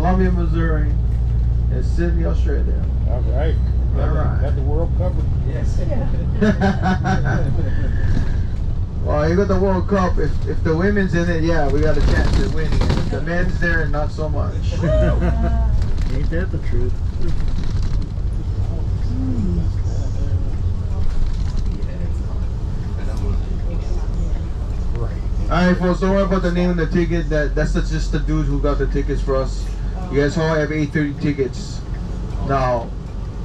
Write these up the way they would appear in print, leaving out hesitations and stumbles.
Columbia, Missouri, and Sydney, Australia. All right. All right. Got the world covered. Yes. Well, you got the World Cup. If the women's in it, yeah, we got a chance at winning. If the men's there, not so much. Ain't that the truth? Alright, folks, don't worry about the name of the ticket. That's just the dude who got the tickets for us. You guys all have 8:30 tickets. Now,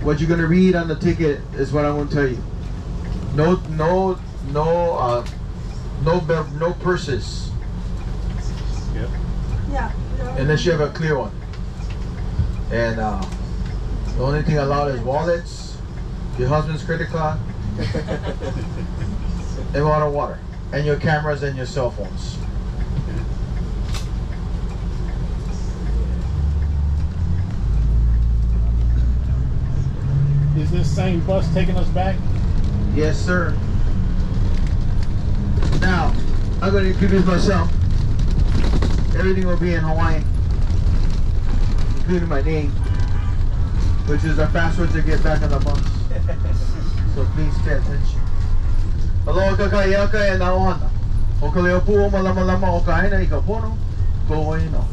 what you're gonna read on the ticket is what I'm gonna tell you. No purses. Yep. Yeah. Unless you have a clear one. And the only thing allowed is wallets, your husband's credit card, and a lot of water. And your cameras and your cell phones. Is this same bus taking us back? Yes, sir. Now, I'm going to introduce myself. Everything will be in Hawaiian, including my name, which is our password to get back on the bus. So please pay attention. Hello, kakayaka and naohana. Okaleopu malamalama okaina ikapono. Kohoino.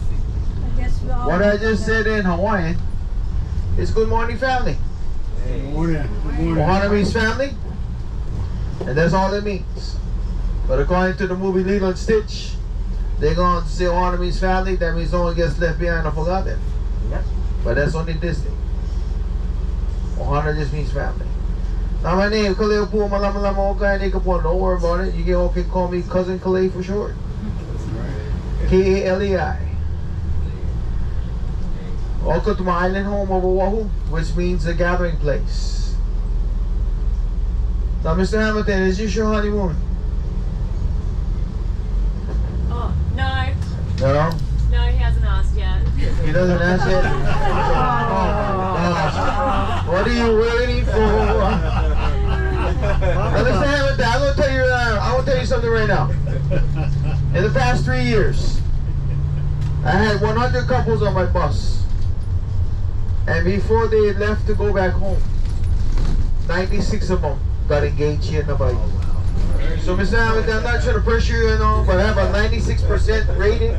What I just said in Hawaiian is good morning, family. Good morning. Good morning. Ohana means family, and that's all it means. But according to the movie Lilo and Stitch, they're going to say Ohana means family. That means no one gets left behind or forgotten. Yep. But that's only Disney. Ohana just means family. Now my name, Kaleopu Malamalama Okaine Kapon. Don't worry about it. You all can call me Cousin Kalei for short. Kalei. Welcome to my island home of Oahu, which means a gathering place. Now, Mr. Hamilton, is this your honeymoon? Oh, no. No? No, he hasn't asked yet. He doesn't ask yet? Oh, what are you waiting for? Now, Mr. Hamilton, I'm going to tell you, I want to tell you something right now. In the past 3 years, I had 100 couples on my bus. And before they left to go back home, 96 of them got engaged here in the bike. So, Mr. Hamilton, I'm not trying to pressure you and all, but I have a 96% rating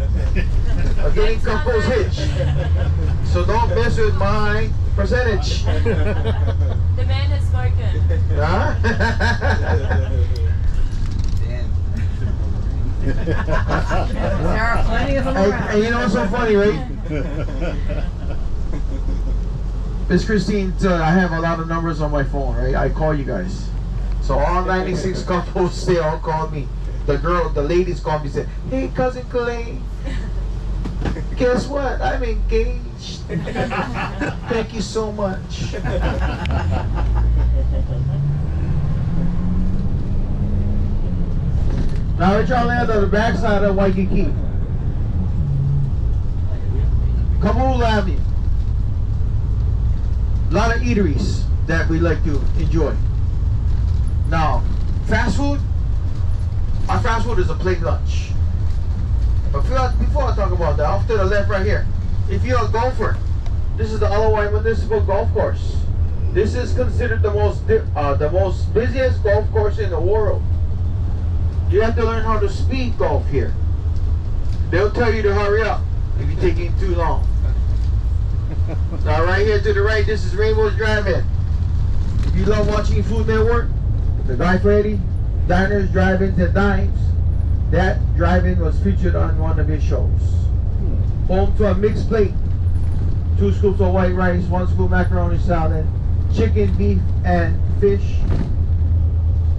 of getting couples hitched. So don't mess with my percentage. The man has spoken. Huh? There are plenty of them around. And you know what's so funny, right? Miss Christine, I have a lot of numbers on my phone, right? I call you guys. So all 96 couples, they all call me. The ladies call me and say, hey, Cousin Kalei, guess what? I'm engaged. Thank you so much. Now we're trying to land on the backside of Waikiki. Kamulu Avenue. A lot of eateries that we like to enjoy. Now, fast food, our fast food is a plate lunch. But before I talk about that, off to the left right here, if you're a golfer, this is the Alawai Municipal Golf Course. This is considered the most busiest golf course in the world. You have to learn how to speed golf here. They'll tell you to hurry up if you're taking too long. Now right here to the right, this is Rainbow's Drive-In. If you love watching Food Network, the Guy Fieri, Diners, Drive-Ins, and Dimes, that drive-in was featured on one of his shows. Home to a mixed plate. 2 scoops of white rice, 1 scoop macaroni salad, chicken, beef, and fish.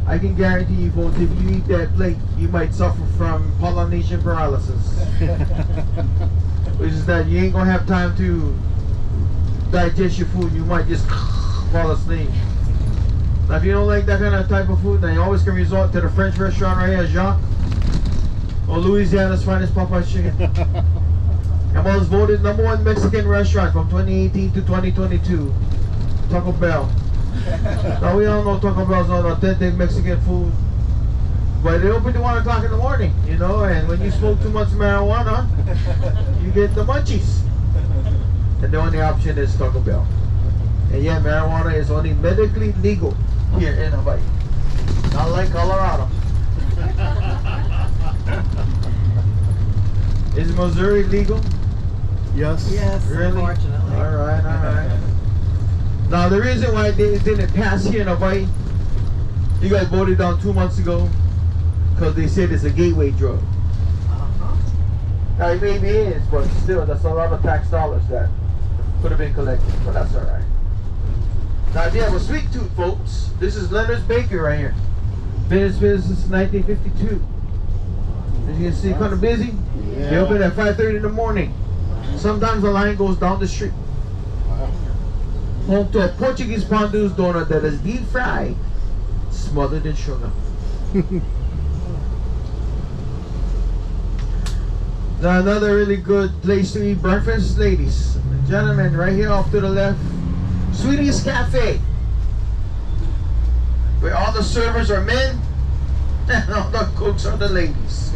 I can guarantee you folks, if you eat that plate, you might suffer from pollination paralysis. Which is that you ain't gonna have time to digest your food, you might just fall asleep. Now if you don't like that kind of type of food, then you always can resort to the French restaurant right here, Jacques, or Louisiana's finest Popeye's chicken. And was voted #1 Mexican restaurant from 2018 to 2022, Taco Bell. Now we all know Taco Bell's not authentic Mexican food, but they open at 1 o'clock in the morning, you know, and when you smoke too much marijuana, you get the munchies. and the only option is Taco Bell. And yet marijuana is only medically legal here in Hawaii. Not like Colorado. Is Missouri legal? Yes. Yes, Really? unfortunately. Alright, alright. Now the reason why it didn't pass here in Hawaii, you guys voted down 2 months ago because they said it's a gateway drug. Uh-huh. Now it maybe is, but still that's a lot of tax dollars that could have been collected, but that's alright. Now if you have a sweet tooth, folks, this is Leonard's Bakery right here. Been in business since 1952. As you can see, kind of busy. They open at 5:30 in the morning. Sometimes the line goes down the street. Home to a Portuguese Pondu's donut that is deep fried, smothered in sugar. Now another really good place to eat breakfast, ladies and gentlemen, right here off to the left, Sweetie's Cafe, where all the servers are men and all the cooks are the ladies.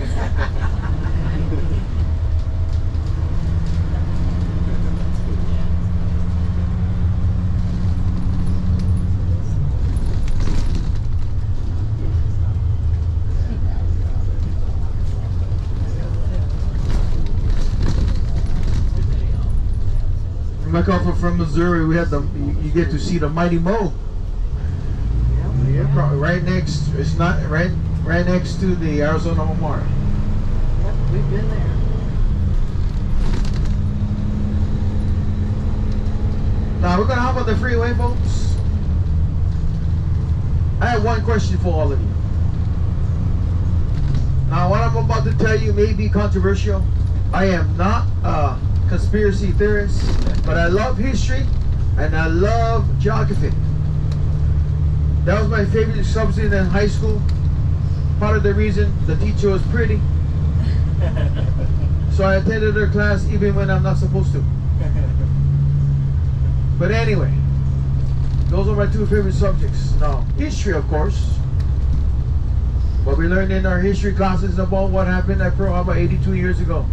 I come from Missouri. We had you get to see the Mighty Mo. Yep. Right next, it's not right next to the Arizona Memorial. Yep, we've been there. Now we're gonna hop on the freeway, folks. I have one question for all of you. Now what I'm about to tell you may be controversial. I am not a conspiracy theorist, but I love history and I love geography. That was my favorite subject in high school. Part of the reason the teacher was pretty. So I attended her class even when I'm not supposed to. But anyway, those are my two favorite subjects. Now, history, of course. What we learned in our history classes about what happened at Pearl Harbor 82 years ago.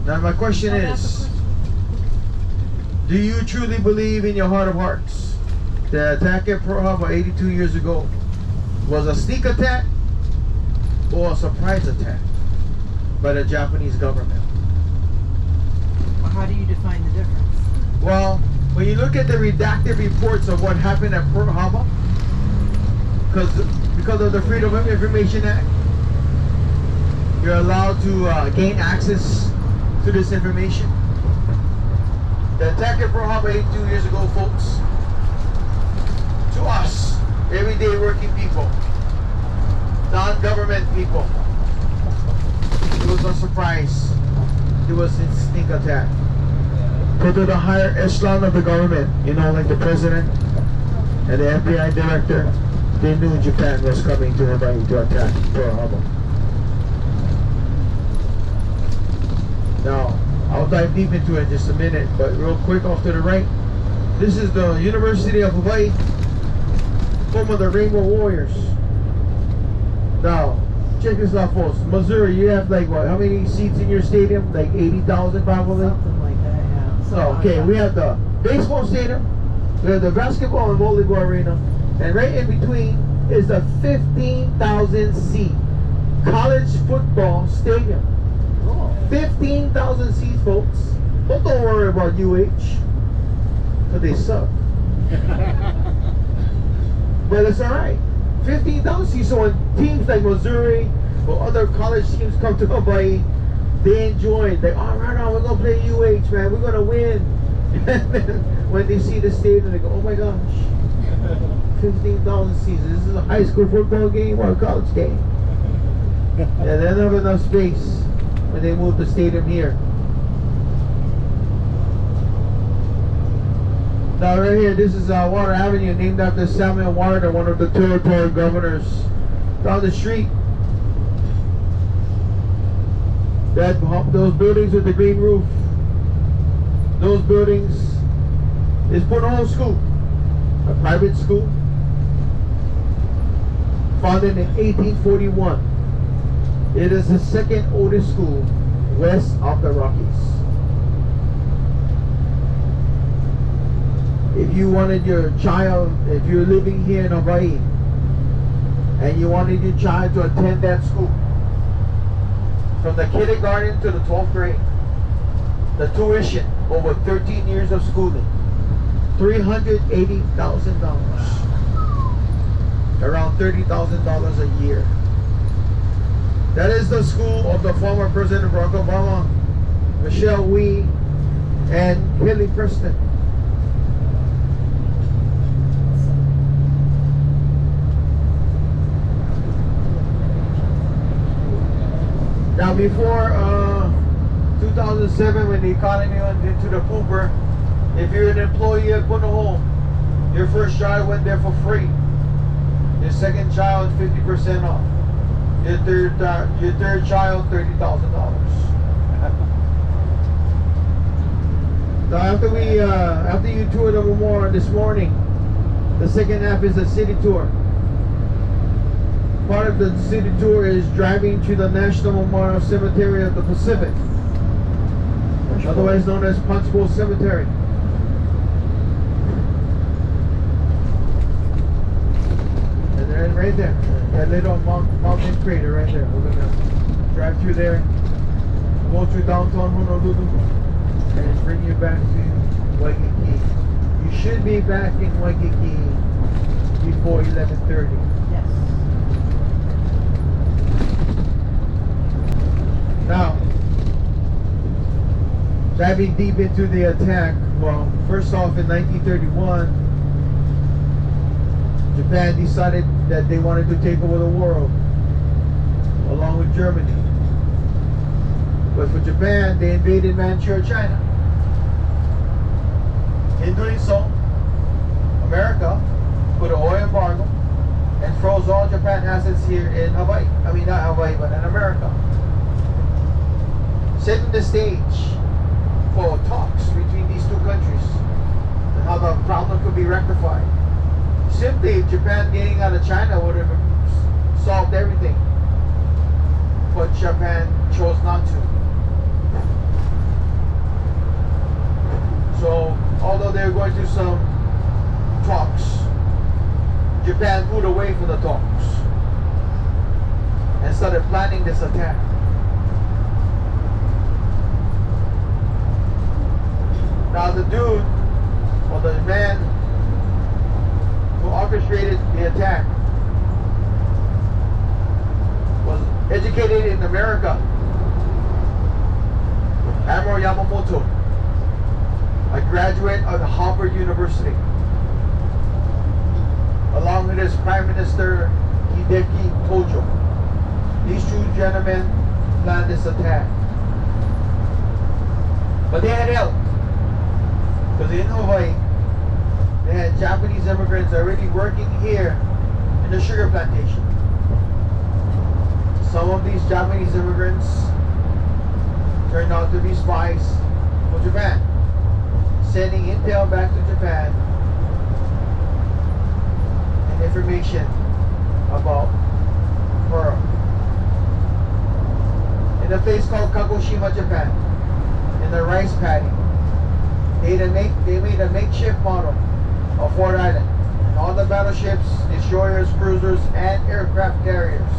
Now my question is, do you truly believe in your heart of hearts the attack at Pearl Harbor 82 years ago was a sneak attack or a surprise attack by the Japanese government? Well, how do you define the difference? Well, when you look at the redacted reports of what happened at Pearl Harbor, because of the Freedom of Information Act, you're allowed to gain access to this information. The attack at Pearl Harbor 82 years ago, folks, to us, everyday working people, non-government people, it was a surprise. It was a sneak attack. Put to the higher echelon of the government, you know, like the president and the FBI director, they knew Japan was coming to Hawaii to attack Pearl Harbor. Now, I'll dive deep into it in just a minute, but real quick off to the right, this is the University of Hawaii, home of the Rainbow Warriors. Now, check this out, folks. Missouri, you have like what? How many seats in your stadium? Like 80,000 probably? Something like that, yeah. So, okay, we have the baseball stadium, we have the basketball and volleyball arena, and right in between is the 15,000 seat college football stadium. 15,000 seats, folks. But don't worry about UH, because they suck. But it's alright. 15,000 seats. So when teams like Missouri or other college teams come to Hawaii, they enjoy it. They, oh, right now we're going to play UH, man. We're going to win. And then when they see the stadium, they go, oh my gosh. 15,000 seats. This is a high school football game or a college game. Yeah, they don't have enough space when they moved the stadium here. Now right here, this is Water Avenue, named after Samuel Water, one of the territory governors. Down the street, those buildings with the green roof, those buildings is Punahou School, a private school, founded in 1841. It is the second oldest school west of the Rockies. If you wanted your child, if you're living here in Hawaii and you wanted your child to attend that school from the kindergarten to the 12th grade, the tuition over 13 years of schooling, $380,000, around $30,000 a year. That is the school of the former President Barack Obama, Michelle Wee, and Hilly Preston. Now before 2007, when the economy went into the pooper, if you're an employee at Punahou, your first child went there for free. Your second child, 50% off. Your third child, $30,000. So after you tour the memorial this morning, the second half is a city tour. Part of the city tour is driving to the National Memorial Cemetery of the Pacific, otherwise known as Punch Bowl Cemetery. And then right there, that little mountain crater right there. We're gonna drive through there, go through downtown Honolulu, and bring you back to Waikiki. You should be back in Waikiki before 11:30. Yes. Now, diving deep into the attack, well, first off, in 1931, Japan decided that they wanted to take over the world, along with Germany. But for Japan, they invaded Manchuria, China. In doing so, America put an oil embargo and froze all Japan assets here in Hawaii. I mean, not Hawaii, but in America. Setting the stage for talks between these two countries and how the problem could be rectified. Simply, Japan getting out of China would have solved everything, but Japan chose not to. So, although they were going through some talks, Japan pulled away from the talks and started planning this attack. Now the dude, or the man who orchestrated the attack, was educated in America. Admiral Yamamoto, a graduate of Harvard University, along with his Prime Minister Hideki Tojo. These two gentlemen planned this attack. But they had help. Because in Hawaii, they had Japanese immigrants already working here in the sugar plantation. Some of these Japanese immigrants turned out to be spies for Japan, sending intel back to Japan and information about pearl. In a place called Kagoshima, Japan, in the rice paddy, they made a makeshift model of Fort Island, and all the battleships, destroyers, cruisers, and aircraft carriers.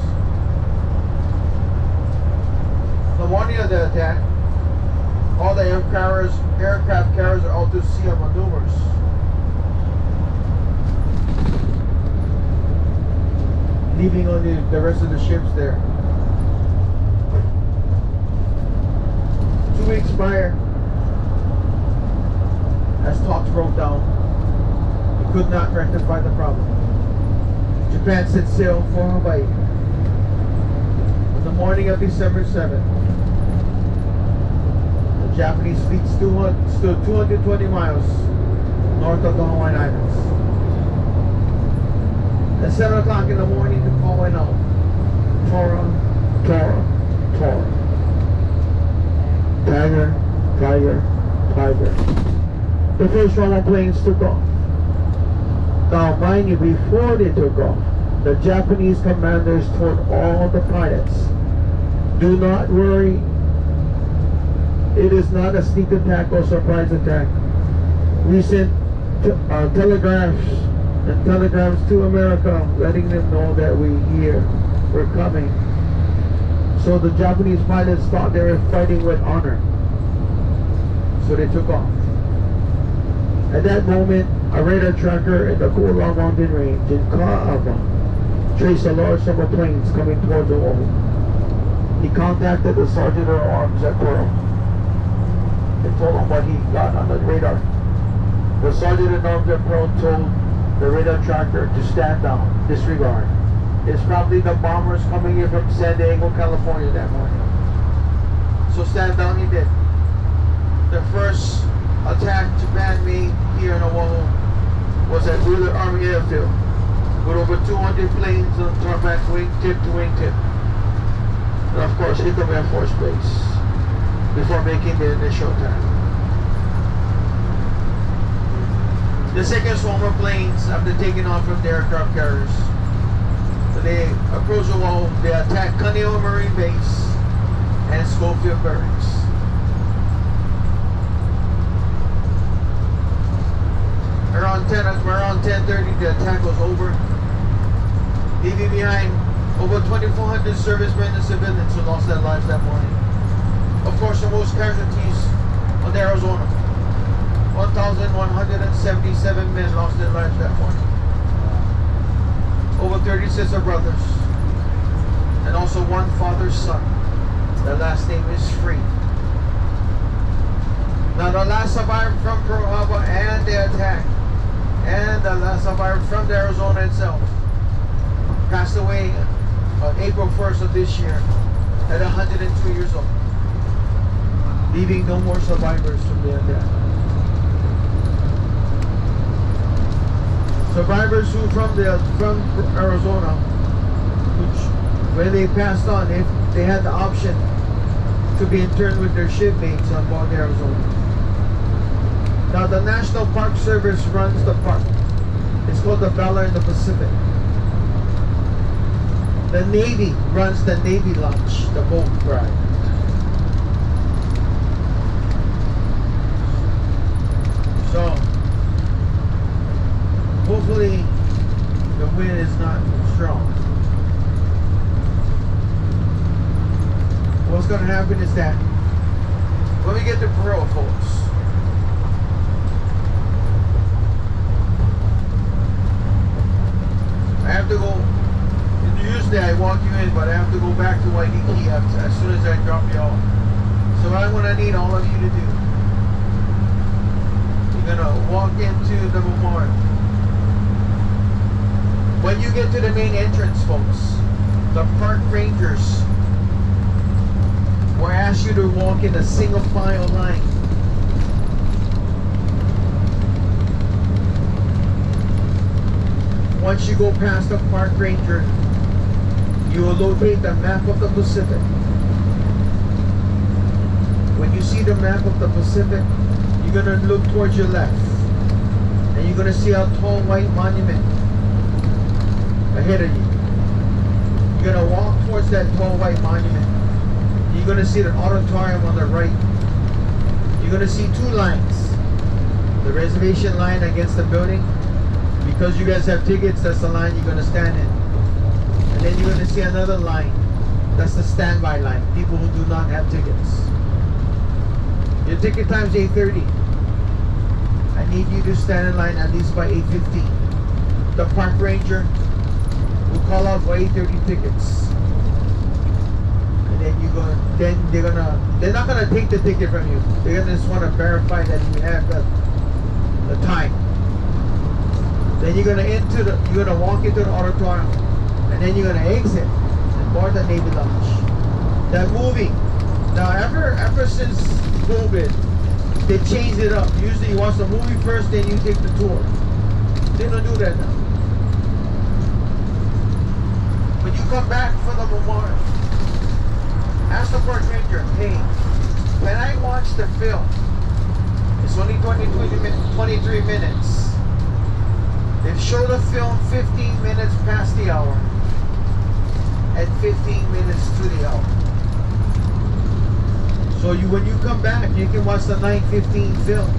The morning of the attack, all the aircraft carriers are out to sea on maneuvers. Leaving only the rest of the ships there. 2 weeks prior, as talks broke down, it could not rectify the problem. Japan set sail for Hawaii. On the morning of December 7th, the Japanese fleet stood 220 miles north of the Hawaiian Islands. At 7 o'clock in the morning, the call went out. Tora, Tora, Tora. Tiger, Tiger, Tiger. The first round of planes took off. Now, mind you, before they took off, the Japanese commanders told all the pilots, do not worry, It is not a sneak attack or surprise attack. We sent telegrams and telegrams to America letting them know that we're coming. So the Japanese pilots thought they were fighting with honor. So they took off. At that moment, a radar tracker in the Kula mountain range in Ka'ava traced a large number of planes coming towards Oahu. He contacted the sergeant at arms at Pearl and told him what he got on the radar. The sergeant at arms at Pearl told the radar tracker to stand down, disregard. It's probably the bombers coming in from San Diego, California that morning. So stand down he did. The first attack Japan made here in Oahu was at Wheeler Army Airfield with over 200 planes on tarmac wingtip to wingtip. And of course Hickam Air Force Base before making the initial attack. The second swarm of planes after taking off from the aircraft carriers. So they approached Oahu, they attacked Kaneohe Marine Base and Schofield Barracks. Around 10:30 the attack was over, leaving behind over 2,400 servicemen and civilians who lost their lives that morning. Of course, the most casualties on the Arizona. 1,177 men lost their lives that morning. Over 30 sister brothers, and also one father's son. Their last name is Free. Now the last survivor from Pearl Harbor and the attack, and the last survivor from the Arizona itself, passed away on April 1st of this year at 102 years old, leaving no more survivors from the attack. Survivors who from Arizona, which when they passed on, they had the option to be interned with their shipmates on board the Arizona. Now the National Park Service runs the park. It's called the Valor in the Pacific. The Navy runs the Navy Launch, the boat ride. So hopefully the wind is not strong. What's going to happen is that when we get to Pearl, folks, I have to go. Usually I walk you in, but I have to go back to Waikiki as soon as I drop you off. So what I'm going to need all of you to do, you're going to walk into the memorial. When you get to the main entrance, folks, the park rangers will ask you to walk in a single file line. Once you go past the park ranger, you will locate the map of the Pacific. When you see the map of the Pacific, you're going to look towards your left, and you're going to see a tall white monument ahead of you. You're going to walk towards that tall white monument. You're going to see the auditorium on the right. You're going to see two lines. The reservation line against the building. Because you guys have tickets, that's the line you're going to stand in. And then you're going to see another line. That's the standby line. People who do not have tickets. Your ticket time's 8:30. I need you to stand in line at least by 8:15. The park ranger will call out for 8:30 tickets. And then they're not gonna take the ticket from you. They're gonna just want to verify that you have the time. Then you're gonna walk into the auditorium, and then you're gonna exit and board the Navy Launch. That movie. Now ever since COVID, they changed it up. Usually you watch the movie first, then you take the tour. They don't do that now. When you come back for the memorial, ask the park ranger, hey, can I watch the film? It's only 23 minutes. They've showed the film 15 minutes past the hour and 15 minutes to the hour. So when you come back, you can watch the 9:15 film.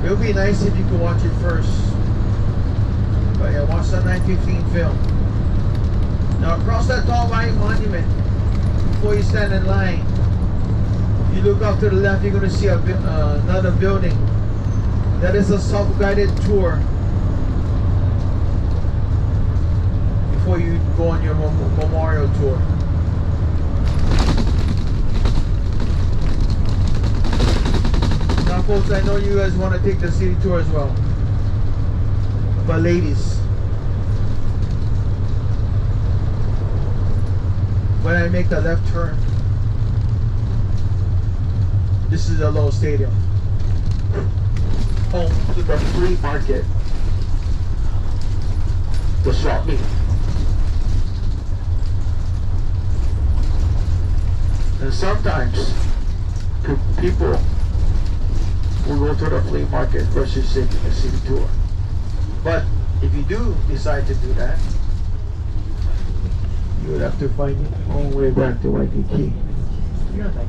It would be nice if you could watch it first. But yeah, watch the 9:15 film. Now across that tall white monument, before you stand in line, you look off to the left, you're going to see another building. That is a self-guided tour before you go on your memorial tour. Now folks, I know you guys want to take the city tour as well. But ladies, when I make the left turn, this is a low stadium, home to the flea market, the swap meet. And sometimes people will go to the flea market versus taking a city tour. But if you do decide to do that, you would have to find your own way back to Waikiki. You're like,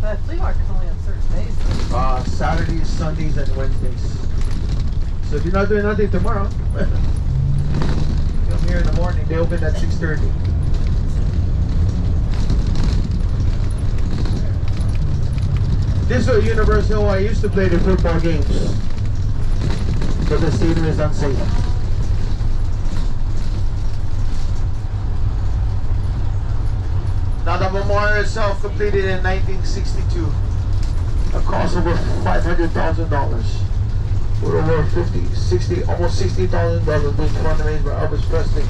that flea market's only on certain days. Saturdays, Sundays, and Wednesdays. So if you're not doing nothing tomorrow, come here in the morning. They open at 6:30. This is University of Hawaii. I used to play the football games, but the stadium is unsafe. Now the memorial itself completed in 1962. A cost of over $500,000. With over 50, 60, almost $60,000 being fundraised by Elvis Presley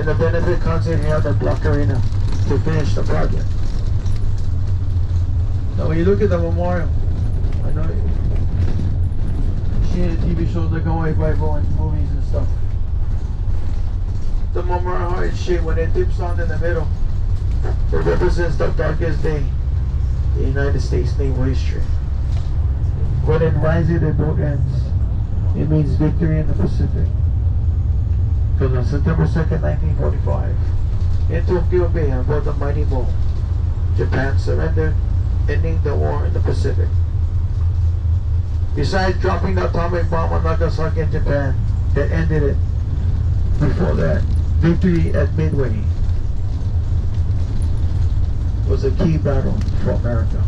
in the benefit concert held at Block Arena to finish the project. Now when you look at the memorial, I know you've seen the TV shows like Hawaii Five-0 and movies and stuff. The memorial heart shape, when it dips on in the middle, it represents the darkest day in the United States naval history. When it rises at both ends, it means victory in the Pacific. Because on September 2nd, 1945, in Tokyo Bay on board the Mighty Mo, Japan surrendered, ending the war in the Pacific. Besides dropping the atomic bomb on Nagasaki in Japan that ended it, before that, victory at Midway was a key battle for America.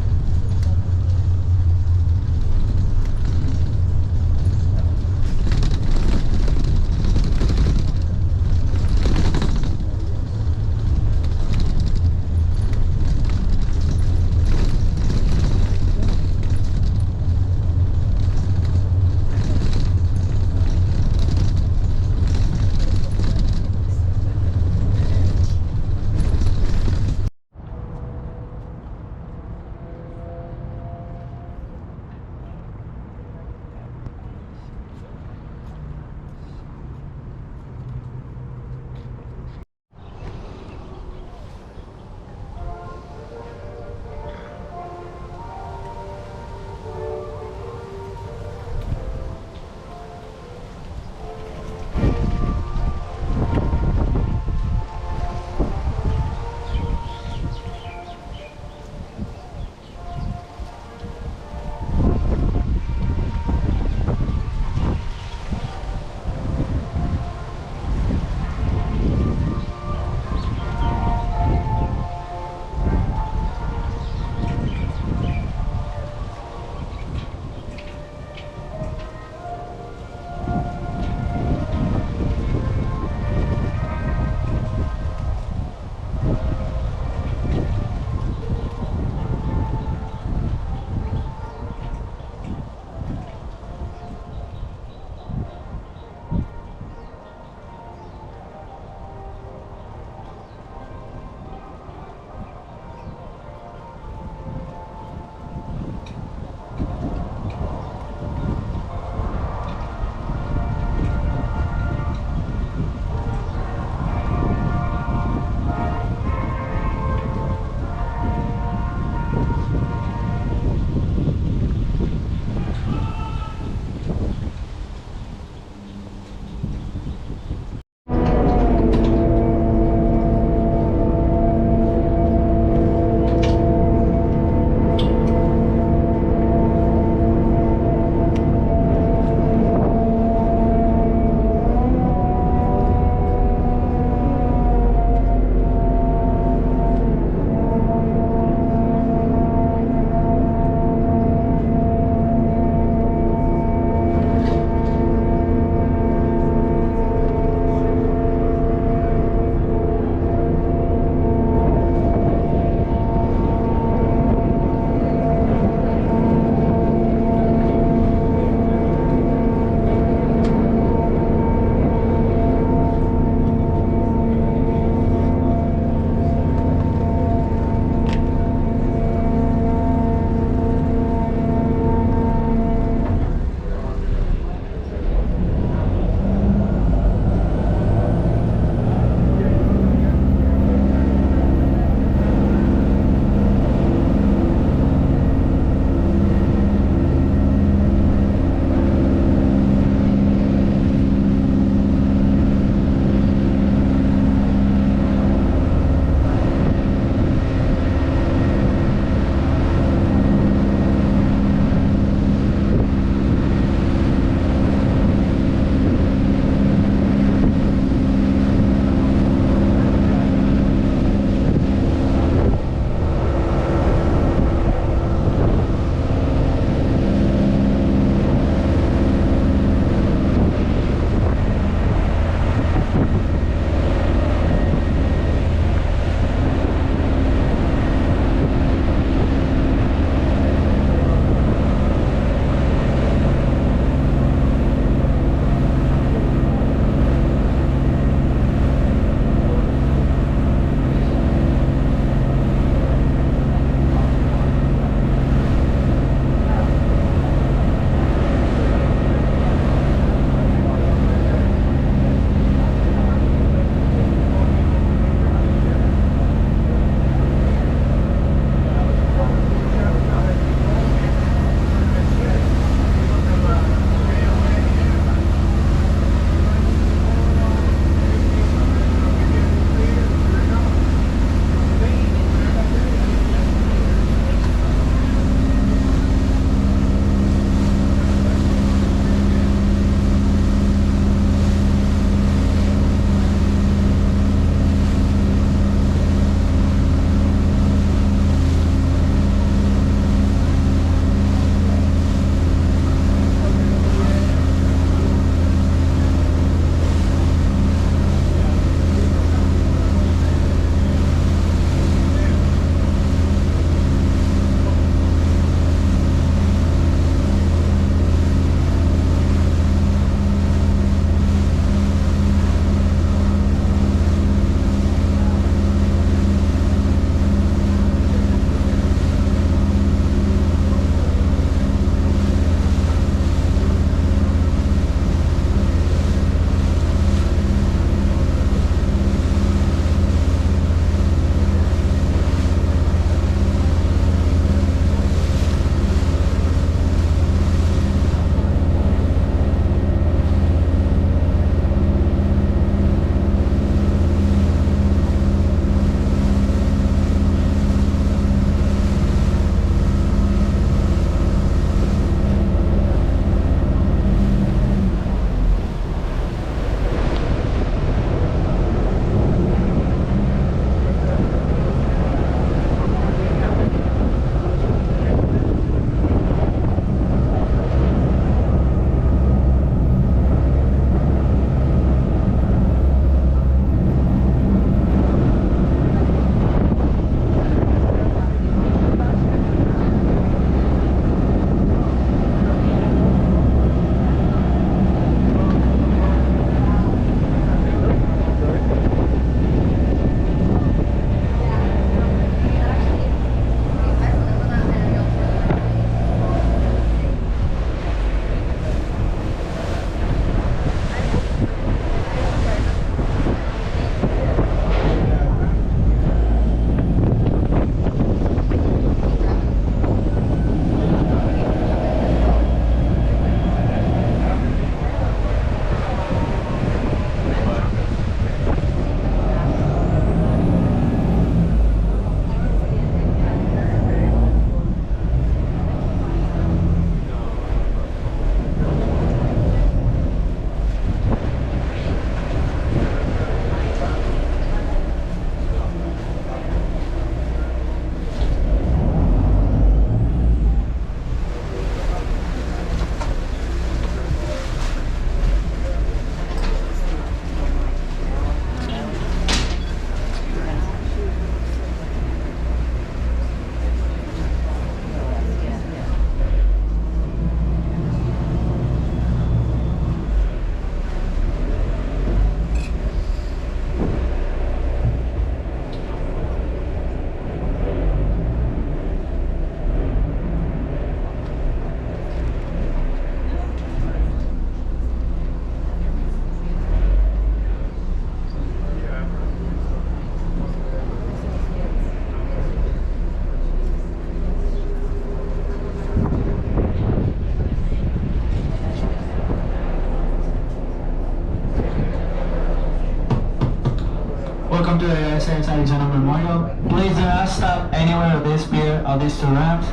Welcome to the USS Arizona Memorial. Please do not stop anywhere of this pier or these two ramps.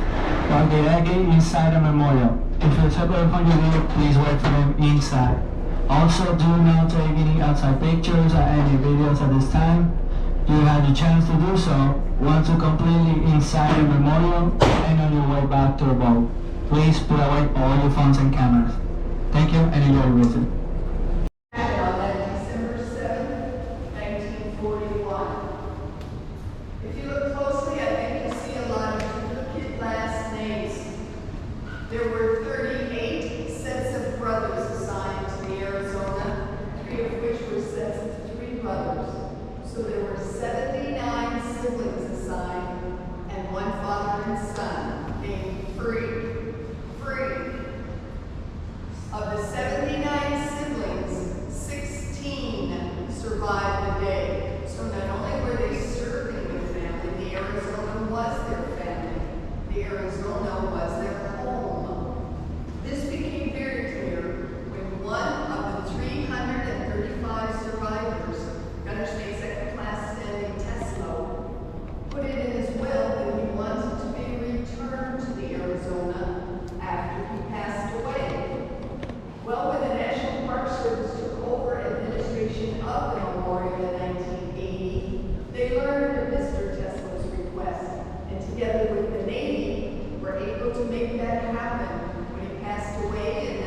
Walk directly inside the memorial. If you're separated from your group, please wait for them inside. Also, do not take any outside pictures or any videos at this time. You have the chance to do so once you're completely inside the memorial and on your way back to the boat. Please put away all your phones and cameras. Thank you and enjoy your visit. On that December 7th, 1941. If you look closely, I think you'll see a lot of duplicate last names. There were 38 sets of brothers assigned to the Arizona, 3 of which were sets of 3 brothers. So there were 79 siblings assigned, and 1 father and son named Free. Of the 79 siblings, 16 survived the day. So not only were they serving with family, the Arizona was their family. The Arizona was their home. This became very clear when one of the 335 survivors, Gunnersmate Second Class Standing Teslo, put it in his will that he wanted to be returned to the Arizona after he passed away. Well, when the National Park Service took over administration of the memorial in 1980, they learned of Mr. Tesla's request, and together with the Navy, were able to make that happen when he passed away in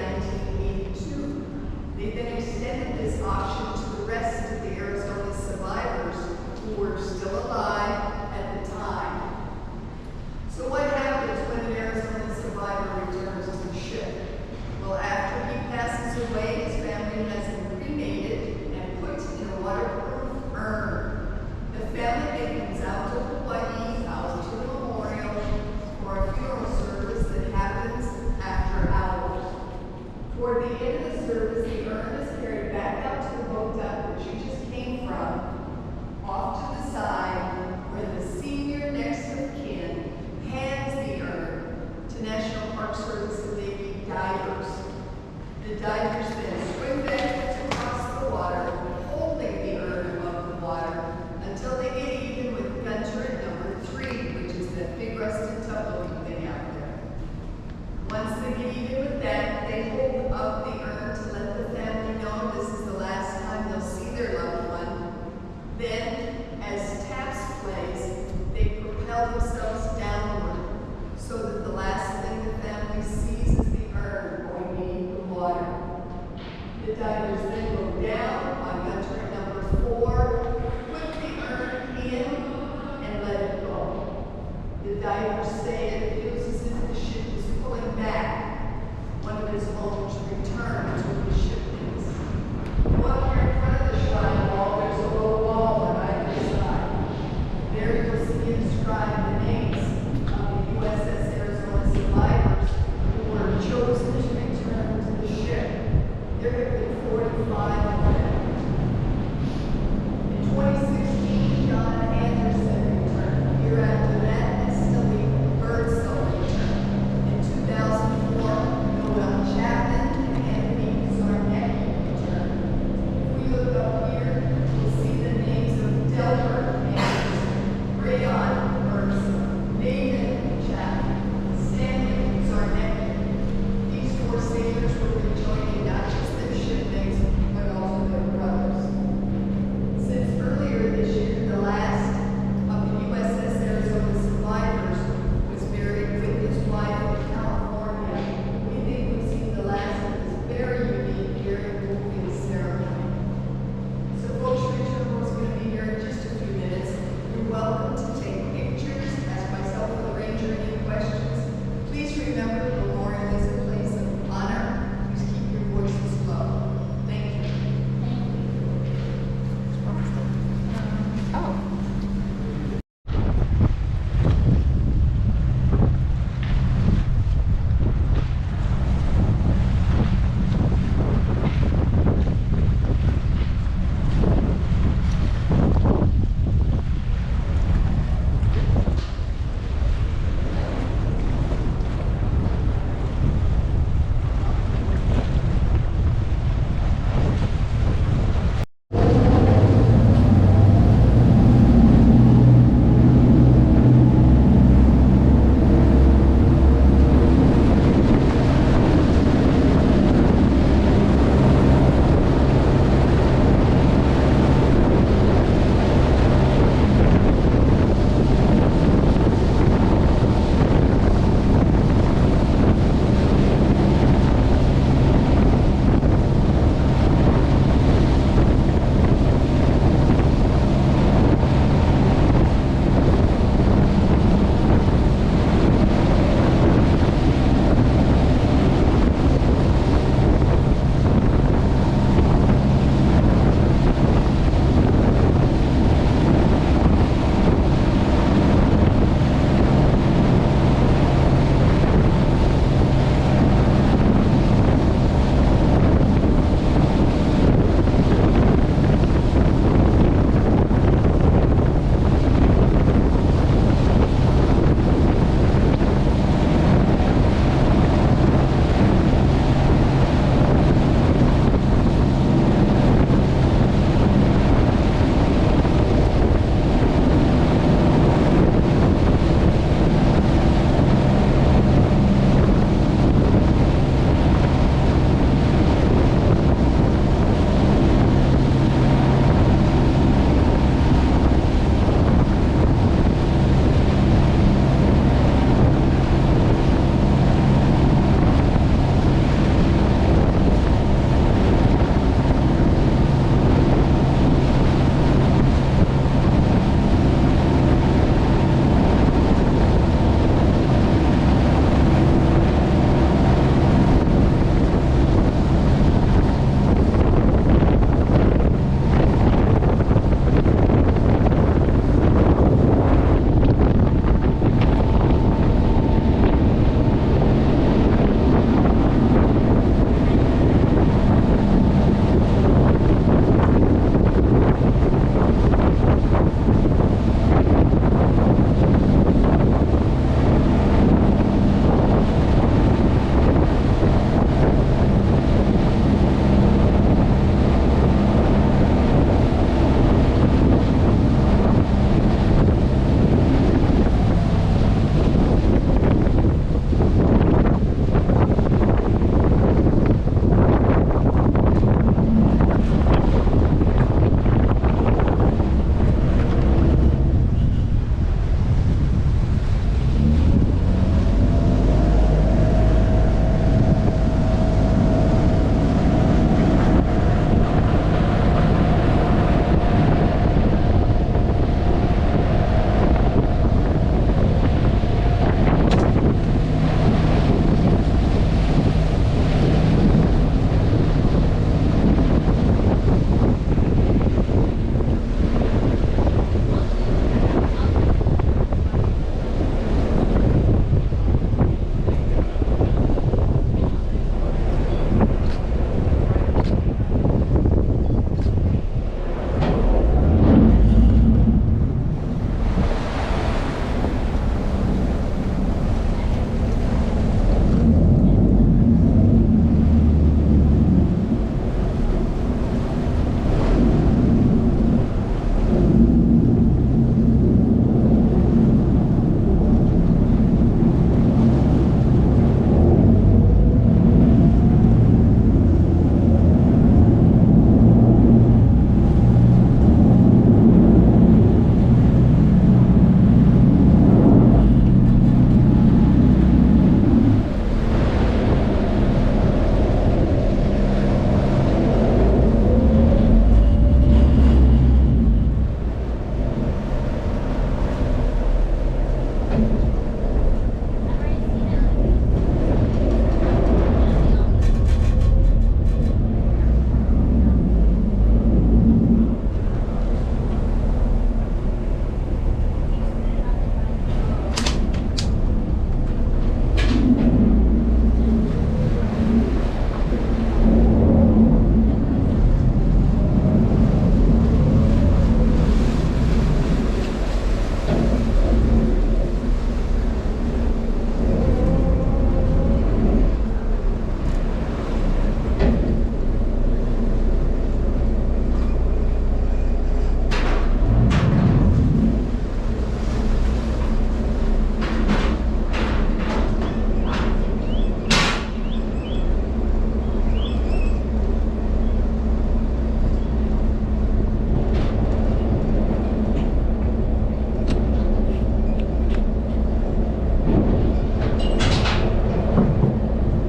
1982. They then extended this option to the rest of the Arizona survivors who were still alive at the time. So what happens when an Arizona survivor returns to the ship? Well, after he passes away, his family has him cremated and put in a waterproof urn. The family then comes out to Hawaii, out to the memorial, for a funeral service that happens after hours. Toward the end of the service, the urn is carried back out to the boat dock which you just came from, off to the side, where the senior next of kin hands the urn to National Park Service and Navy divers. The divers then swim back across the water, holding the urn above the water, until they get even with gun turret number 3, which is that big rusted tub-looking thing out there. Once they get even with that, they hold up the urn to let the family know this is the last time they'll see their loved one. Then, as taps plays, they propel themselves downward, so that the last thing the family sees is the urn going beneath the water. The divers then go down on gun turret number 4, put the urn in, and let it go. The divers say it feels as if the ship is pulling back. One of his homes return to his shipmates. Well, here in front of the shrine wall, there's a low wall on either side. There you'll see inscribed the names of the USS Arizona survivors who were chosen to return to the ship. There have been 45 of them. In 2016, John Anderson returned. A year after that, Estelle Birdsell returned. In 2004, Noel Chapman and Anthony Zarnett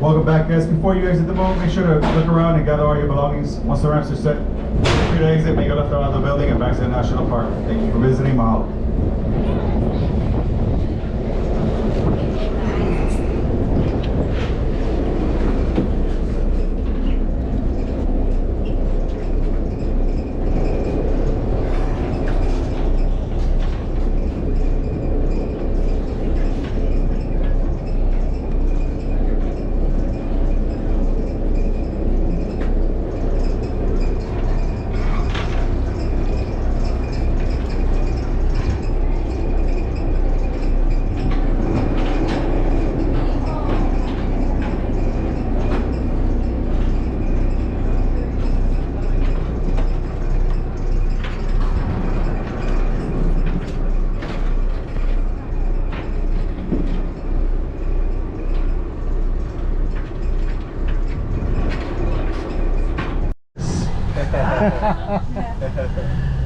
Welcome back, guys. Before you exit the boat, make sure to look around and gather all your belongings. Once the ramps are set, feel free to exit, make a left around the building and back to the National Park. Thank you for visiting Mahalo.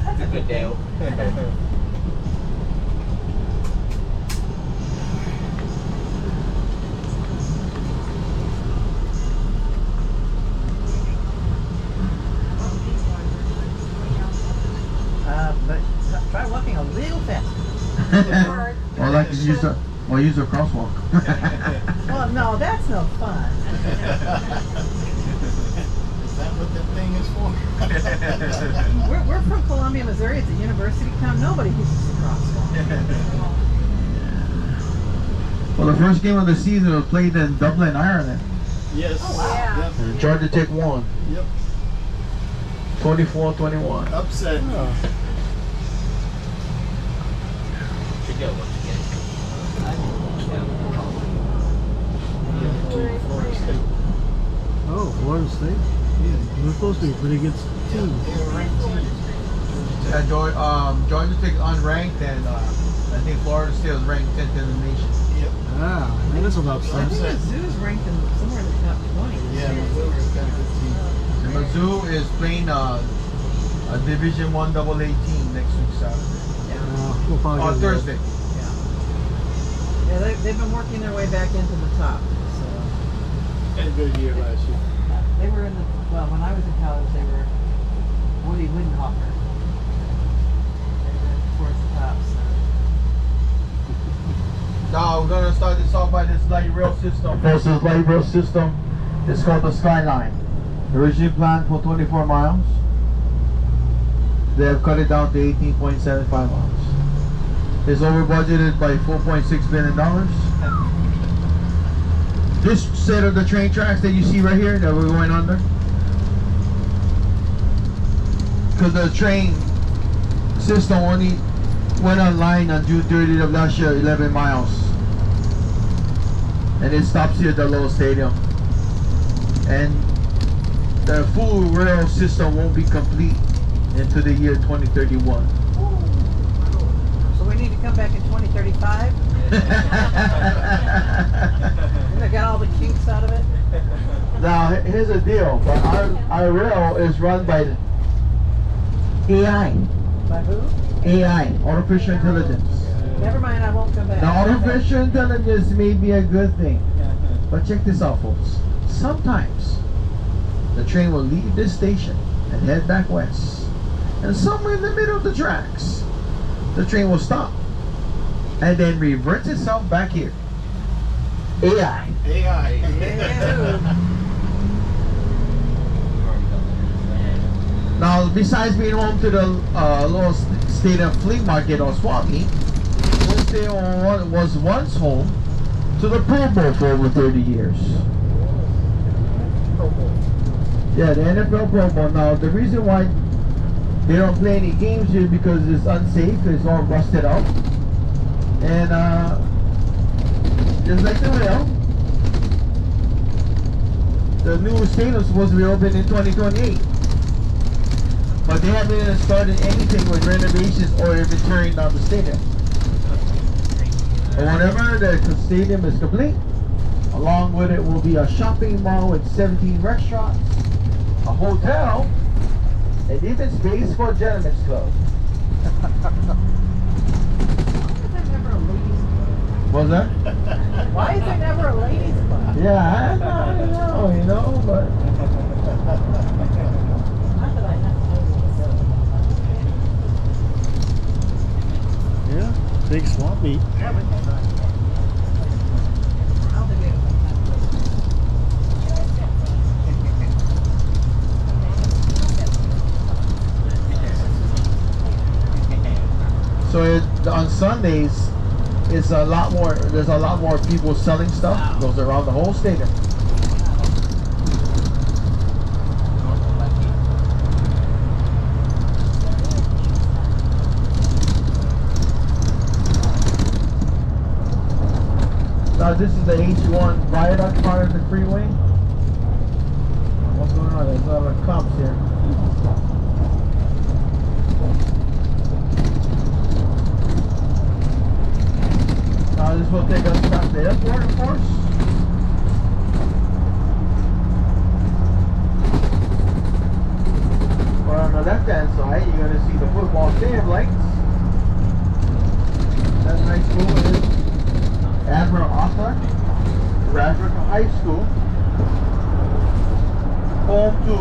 It's a good deal. But try walking a little faster. Or like use a crosswalk. Well, no, that's no fun. Is that what that thing is for? We're from Columbia, Missouri. It's a university town. Nobody uses the crosswalk. Well, the first game of the season was played in Dublin, Ireland. Yes. Oh, wow. Yep. And Georgia Tech won. Yep. 24-21. Upset. Should go once again. Florida State. Oh, Florida State? Yeah, we're supposed to be pretty good team. Georgia Tech unranked, and I think Florida State was ranked 10th in the nation. Yep. Ah, that is an I upset. think Mizzou's ranked in somewhere in the top 20. Yeah, Missouri's got a good team. And Mizzou is playing a Division I AA team next week Saturday. We'll probably On get Thursday. Yeah, they've been working their way back into the top. So Had a good year last year. they were in the, well, when I was in college, they were Woody Widenhofer. They were towards the top. So. Now we're gonna start this off by this light rail system. This is light rail system. It's called the Skyline. Originally planned for 24 miles. They have cut it down to 18.75 miles. It's over budgeted by $4.6 billion. This set of the train tracks that you see right here that we're going under, because the train system only went online on June 30th of last year, 11 miles. And it stops here at the Lowell Stadium. And the full rail system won't be complete into the year 2031. So we need to come back in 2035. They got all the kinks out of it. Now, here's the deal. Our rail is run by AI. By who? AI, artificial intelligence. Never mind, I won't come back. Now, artificial intelligence may be a good thing, but check this out, folks. Sometimes the train will leave this station and head back west, and somewhere in the middle of the tracks, the train will stop and then reverts itself back here. AI. Now, besides being home to the Little State of Flea Market or Swap Meet, was once home to the Pro Bowl for over 30 years. Yeah, the NFL Pro Bowl. Now, the reason why they don't play any games here because it's unsafe, it's all rusted out. And just like the rail, the new stadium is supposed to be open in 2028. But they haven't even started anything with renovations or even tearing down the stadium. But whenever the stadium is complete, along with it will be a shopping mall with 17 restaurants, a hotel, and even space for a gentleman's club. What's that? Why is there never a ladies club? Yeah, I know, you know, but... Not that I have to. Yeah, big swamp meet. So on Sundays, it's a lot more. There's a lot more people selling stuff. Goes around the whole stadium. Now this is the H1 viaduct part of the freeway. What's going on? There's a lot of cops here. This will take us past the airport, of course. But on the left-hand side, you're going to see the football stadium lights. That high school is Admiral Arthur Bradford High School, home to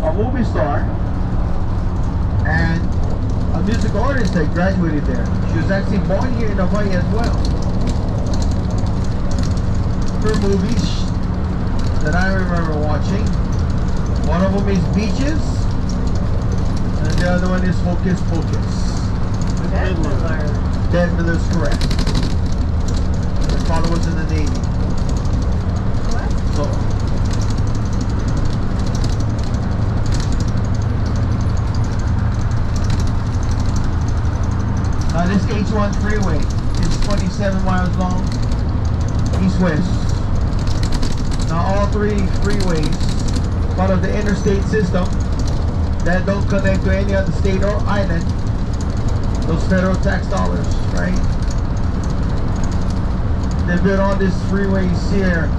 a movie star and a musical artist that graduated there. She was actually born here in Hawaii as well. Her movies that I remember watching, one of them is Beaches, and the other one is Hocus Pocus. Dead Miller's correct. Her father was in the Navy. What? So, this H1 freeway is 27 miles long, east-west. Now all three freeways, part of the interstate system, that don't connect to any other state or island, those federal tax dollars, right? They built all these freeways here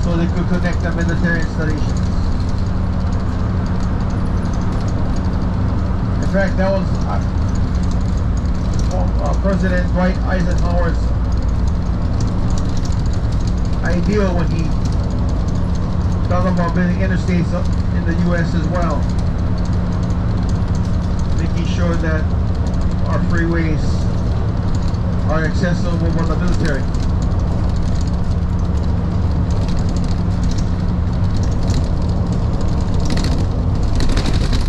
so they could connect the military installations. In fact, that was President Dwight Eisenhower's idea when he talked about building interstates in the U.S. as well, making sure that our freeways are accessible for the military.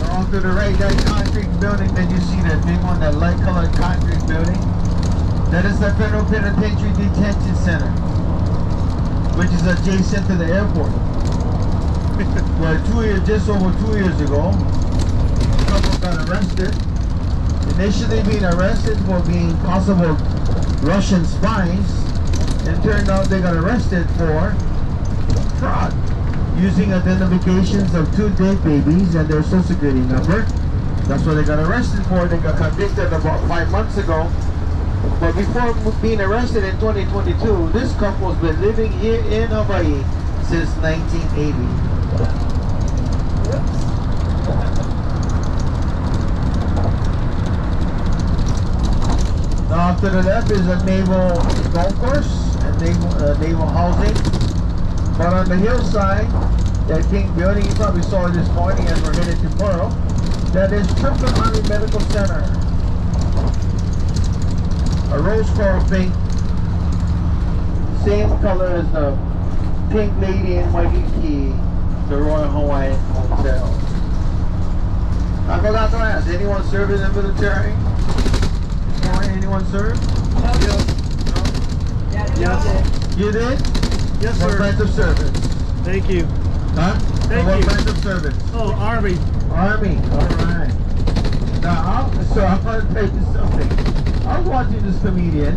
Now off to the right, that concrete building that you see, that big one, that light colored concrete building, that is the Federal Penitentiary Detention Center, which is adjacent to the airport. Where just over 2 years ago, a couple got arrested. Initially being arrested for being possible Russian spies, and turned out they got arrested for fraud, using identifications of 2 dead babies and their social security number. That's what they got arrested for. They got convicted about 5 months ago. But before being arrested in 2022, this couple's been living here in Hawaii since 1980. Now off to the left is a naval golf course and naval housing. But on the hillside, that pink building, you probably saw it this morning as we're headed to Pearl, that is Triple Army Medical Center. a rose coral pink, same color as the pink lady in Waikiki, the Royal Hawaiian Hotel. I forgot to ask, anyone serve in the military? Anyone serve? Yes. You did? Yes, What sir. branch of service? Thank you. Huh? Thank What you. branch of service? Oh, Army. Army. Alright. Now, I'm going to tell you something. I was watching this comedian,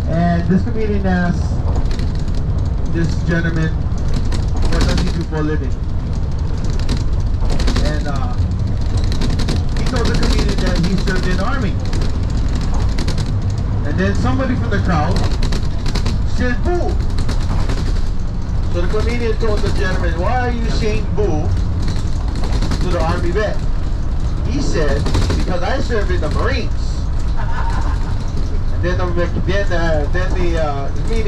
and this comedian asked this gentleman, what does he do for a living? And he told the comedian that he served in the Army. And then somebody from the crowd said, boo. So the comedian told the gentleman, why are you saying boo to the Army vet? He said, because I served in the Marines. And then the comedian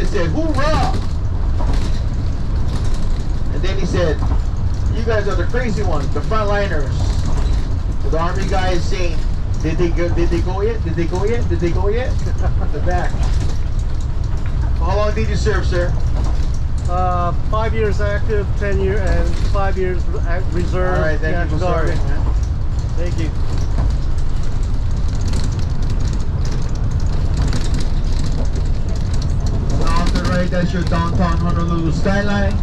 said, hoorah! And then he said, you guys are the crazy ones, the frontliners. So the Army guy is saying, did they go yet? Did they go yet? Did they go yet? The back. How long did you serve, sir? 5 years active, 10 years, and 5 years reserve. All right, thank you for National Guard. serving, man. Thank you. Now off the right, that's your downtown Honolulu skyline.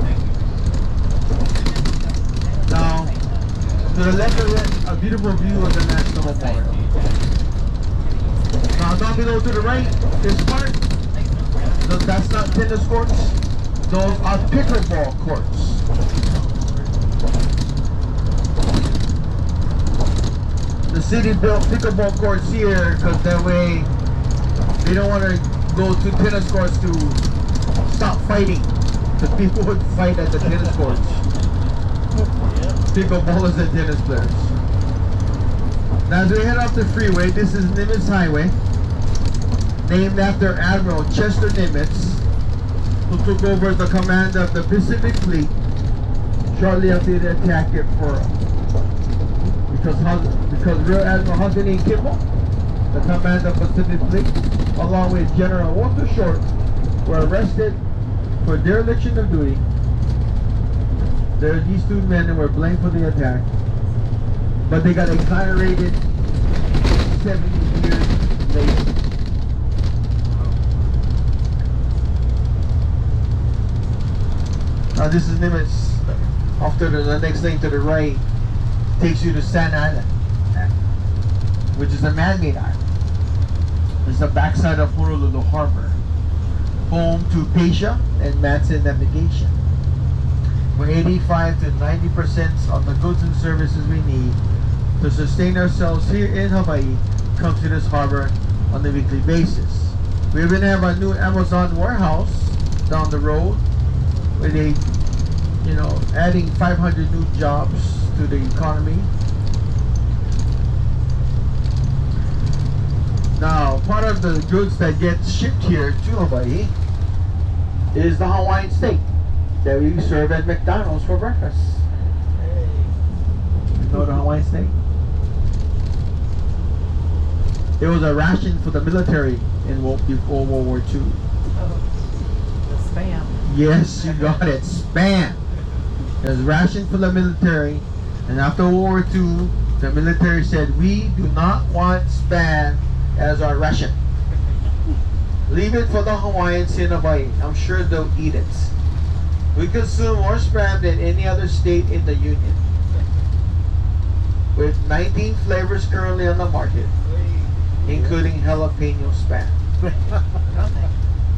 Now, to the left of it, a beautiful view of the National Memorial. Now down below to the right, this part, that's not tennis courts, those are pickleball courts. The city built pickleball courts here because that way they don't want to go to tennis courts to stop fighting. Because people would fight at the tennis courts. Pickleballers and tennis players. Now as we head off the freeway, this is Nimitz Highway, named after Admiral Chester Nimitz, who took over the command of the Pacific Fleet shortly after they attacked it for because Rear Admiral Hudson E. Kimball, the commander of the Pacific Fleet, along with General Walter Short, were arrested for dereliction of duty. These two men were blamed for the attack, but they got exonerated 70 years later. Now this is Nimitz. After the next lane to the right takes you to Sand Island, which is a man-made island. It's the backside of Honolulu Harbor, home to Pasha and Matson Navigation, where 85 to 90% of the goods and services we need to sustain ourselves here in Hawaii come to this harbor on a weekly basis. We even have a new Amazon warehouse down the road where they, adding 500 new jobs to the economy. Now, part of the goods that get shipped here to Hawaii is the Hawaiian steak that we serve at McDonald's for breakfast. You know the Hawaiian steak? It was a ration for the military before World War II. The spam. Yes, you got it. Spam. It was ration for the military, and after World War II, the military said, we do not want spam as our ration. Leave it for the Hawaiians in Hawaii. I'm sure they'll eat it. We consume more spam than any other state in the Union, with 19 flavors currently on the market, including jalapeno spam.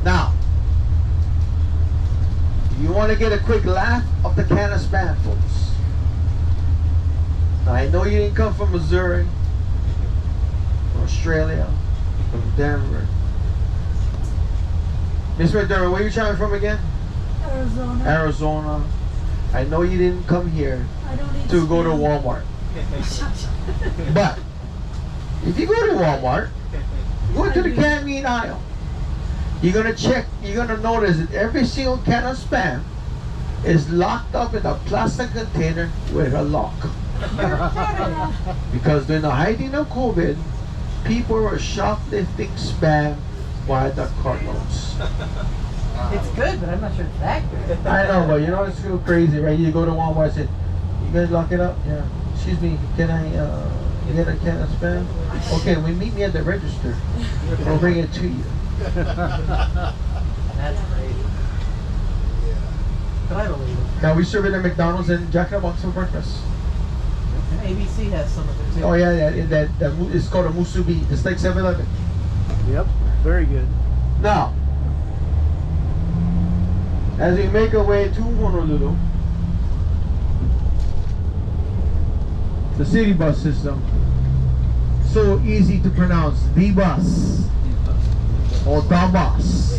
Now, if you want to get a quick laugh of the can of spam, folks. Now, I know you didn't come from Missouri, from Australia, from Denver. Miss McDermott, where are you traveling from again? Arizona. Arizona. I know you didn't come here I don't eat to go to spam. Walmart. But if you go to Walmart, go to the canned meat aisle. You're gonna notice that every single can of spam is locked up in a plastic container with a lock. Because during the height of COVID, People were shoplifting spam by the cartloads. It's good, but I'm not sure it's that good. I know, but you know it's so crazy, right? You go to Walmart and say, "You guys lock it up?" Yeah. Excuse me, can I get a can of spam? Okay, we meet me at the register. We'll bring it to you. That's crazy. But I believe it. Now we serve it at McDonald's and Jack in the Box for breakfast. And ABC has some of it too. Oh yeah, it's called a musubi. It's like 7-Eleven. Yep. Very good. Now, as we make our way to Honolulu, the city bus system, so easy to pronounce, the bus, or the bus,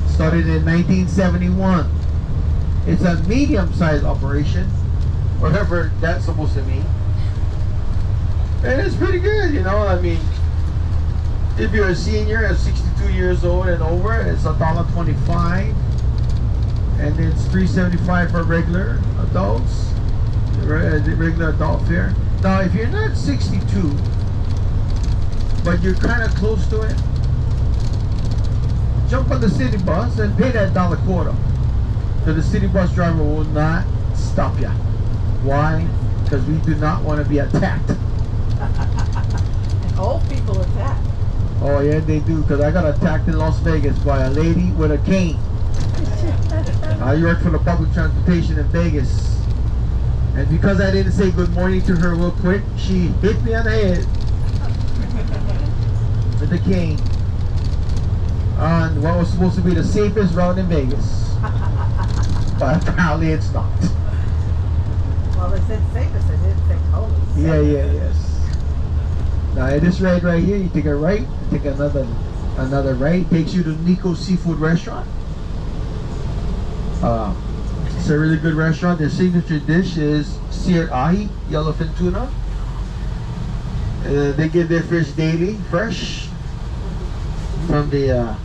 started in 1971. It's a medium-sized operation, whatever that's supposed to mean. And it's pretty good, you know, I mean, if you're a senior at 62 years old and over, it's $1.25. And it's $3.75 for regular adults, the regular adult fare. Now, if you're not 62, but you're kind of close to it, jump on the city bus and pay that $1.25. So the city bus driver will not stop you. Why? Because we do not want to be attacked. And old people attack. Oh yeah, they do. Because I got attacked in Las Vegas by a lady with a cane. I work for the public transportation in Vegas, and because I didn't say good morning to her real quick, she hit me on the head with the cane on what was supposed to be the safest route in Vegas, but apparently it's not. Well, they said safest, they didn't say totally. Yes. Now at this right here, you take a right, take another right, takes you to Nico's Seafood Restaurant. It's a really good restaurant. Their signature dish is seared ahi, yellowfin tuna. They get their fish daily, fresh from the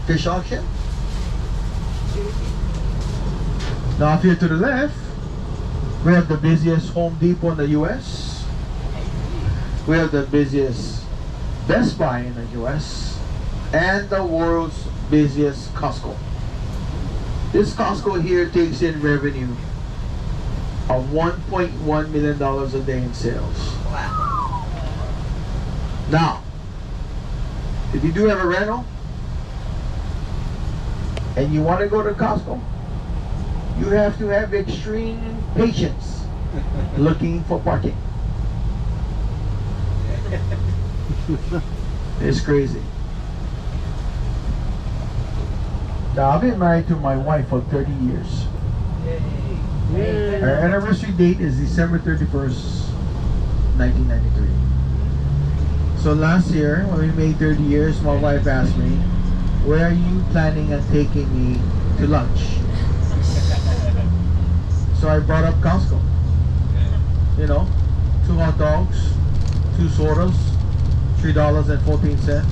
fish auction. Now up here to the left, we have the busiest Home Depot in the U.S. We have the busiest Best Buy in the U.S. and the world's busiest Costco. This Costco here takes in revenue of $1.1 million a day in sales. Wow. Now, if you do have a rental and you want to go to Costco, you have to have extreme patience looking for parking. It's crazy. Now, I've been married to my wife for 30 years. Yay. Our anniversary date is December 31st, 1993. So last year, when we made 30 years, my wife asked me, "Where are you planning on taking me to lunch?" So I brought up Costco. You know, 2 hot dogs, 2 sodas, $3.14.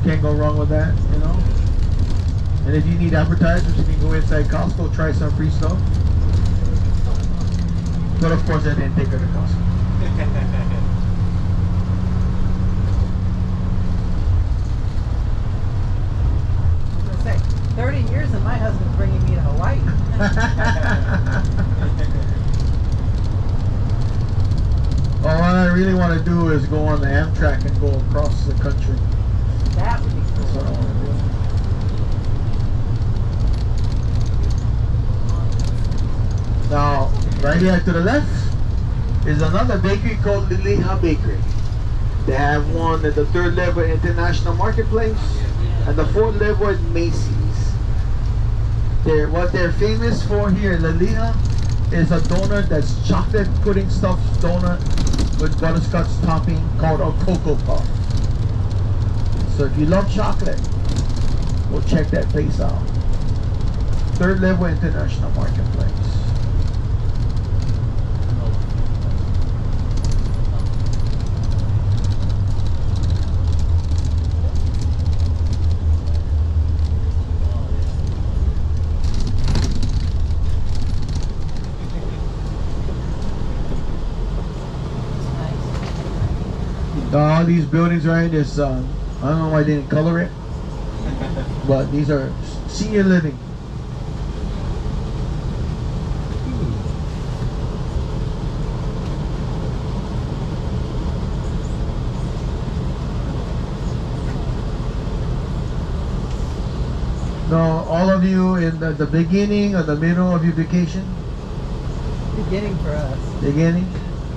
Can't go wrong with that, you know. And if you need appetizers, you can go inside Costco, try some free stuff. But of course, I didn't take her to Costco. I was gonna say, 30 years and my husband's bringing me to Hawaii. Well, what I really want to do is go on the Amtrak and go across the country. That would be That's cool. what I want to do. Now, right here to the left is another bakery called Liliha Bakery. They have one at the 3rd level International Marketplace and the 4th level at Macy's. What they're famous for here in Liliha is a donut that's chocolate pudding stuffed donut with butterscotch topping called a Cocoa Puff. So if you love chocolate, go check that place out. 3rd level International Marketplace. Oh how these buildings are in this. I don't know why they didn't color it, but these are senior living. Now, all of you in the beginning or the middle of your vacation? Beginning for us. Beginning?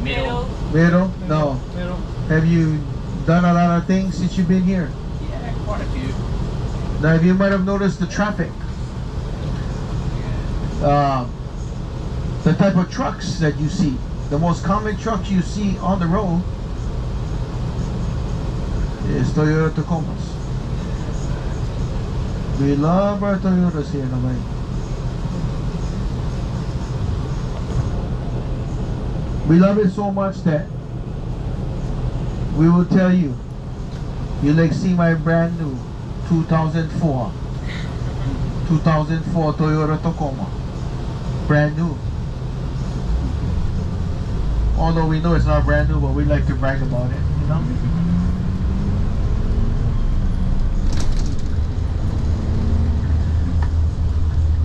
Middle. Middle? No. Middle. Have you done a lot of things since you've been here? Yeah, quite a few. Now, you might have noticed the traffic. The type of trucks that you see. The most common trucks you see on the road is Toyota Tacomas. We love our Toyotas here in Hawaii. We love it so much that we will tell you, you like see my brand new 2004 Toyota Tacoma, brand new. Although we know it's not brand new, but we like to brag about it, you know.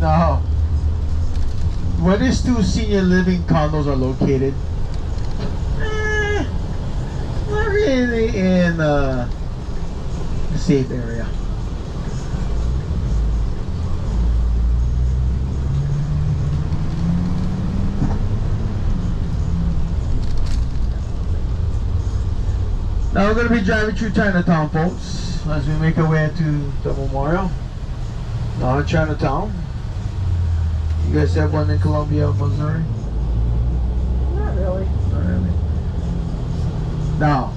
Now, where these two senior living condos are located, not really in a safe area. Now we're going to be driving through Chinatown, folks, as we make our way to the memorial. Now in Chinatown. You guys have one in Columbia, Missouri? Not really. Not really. Now,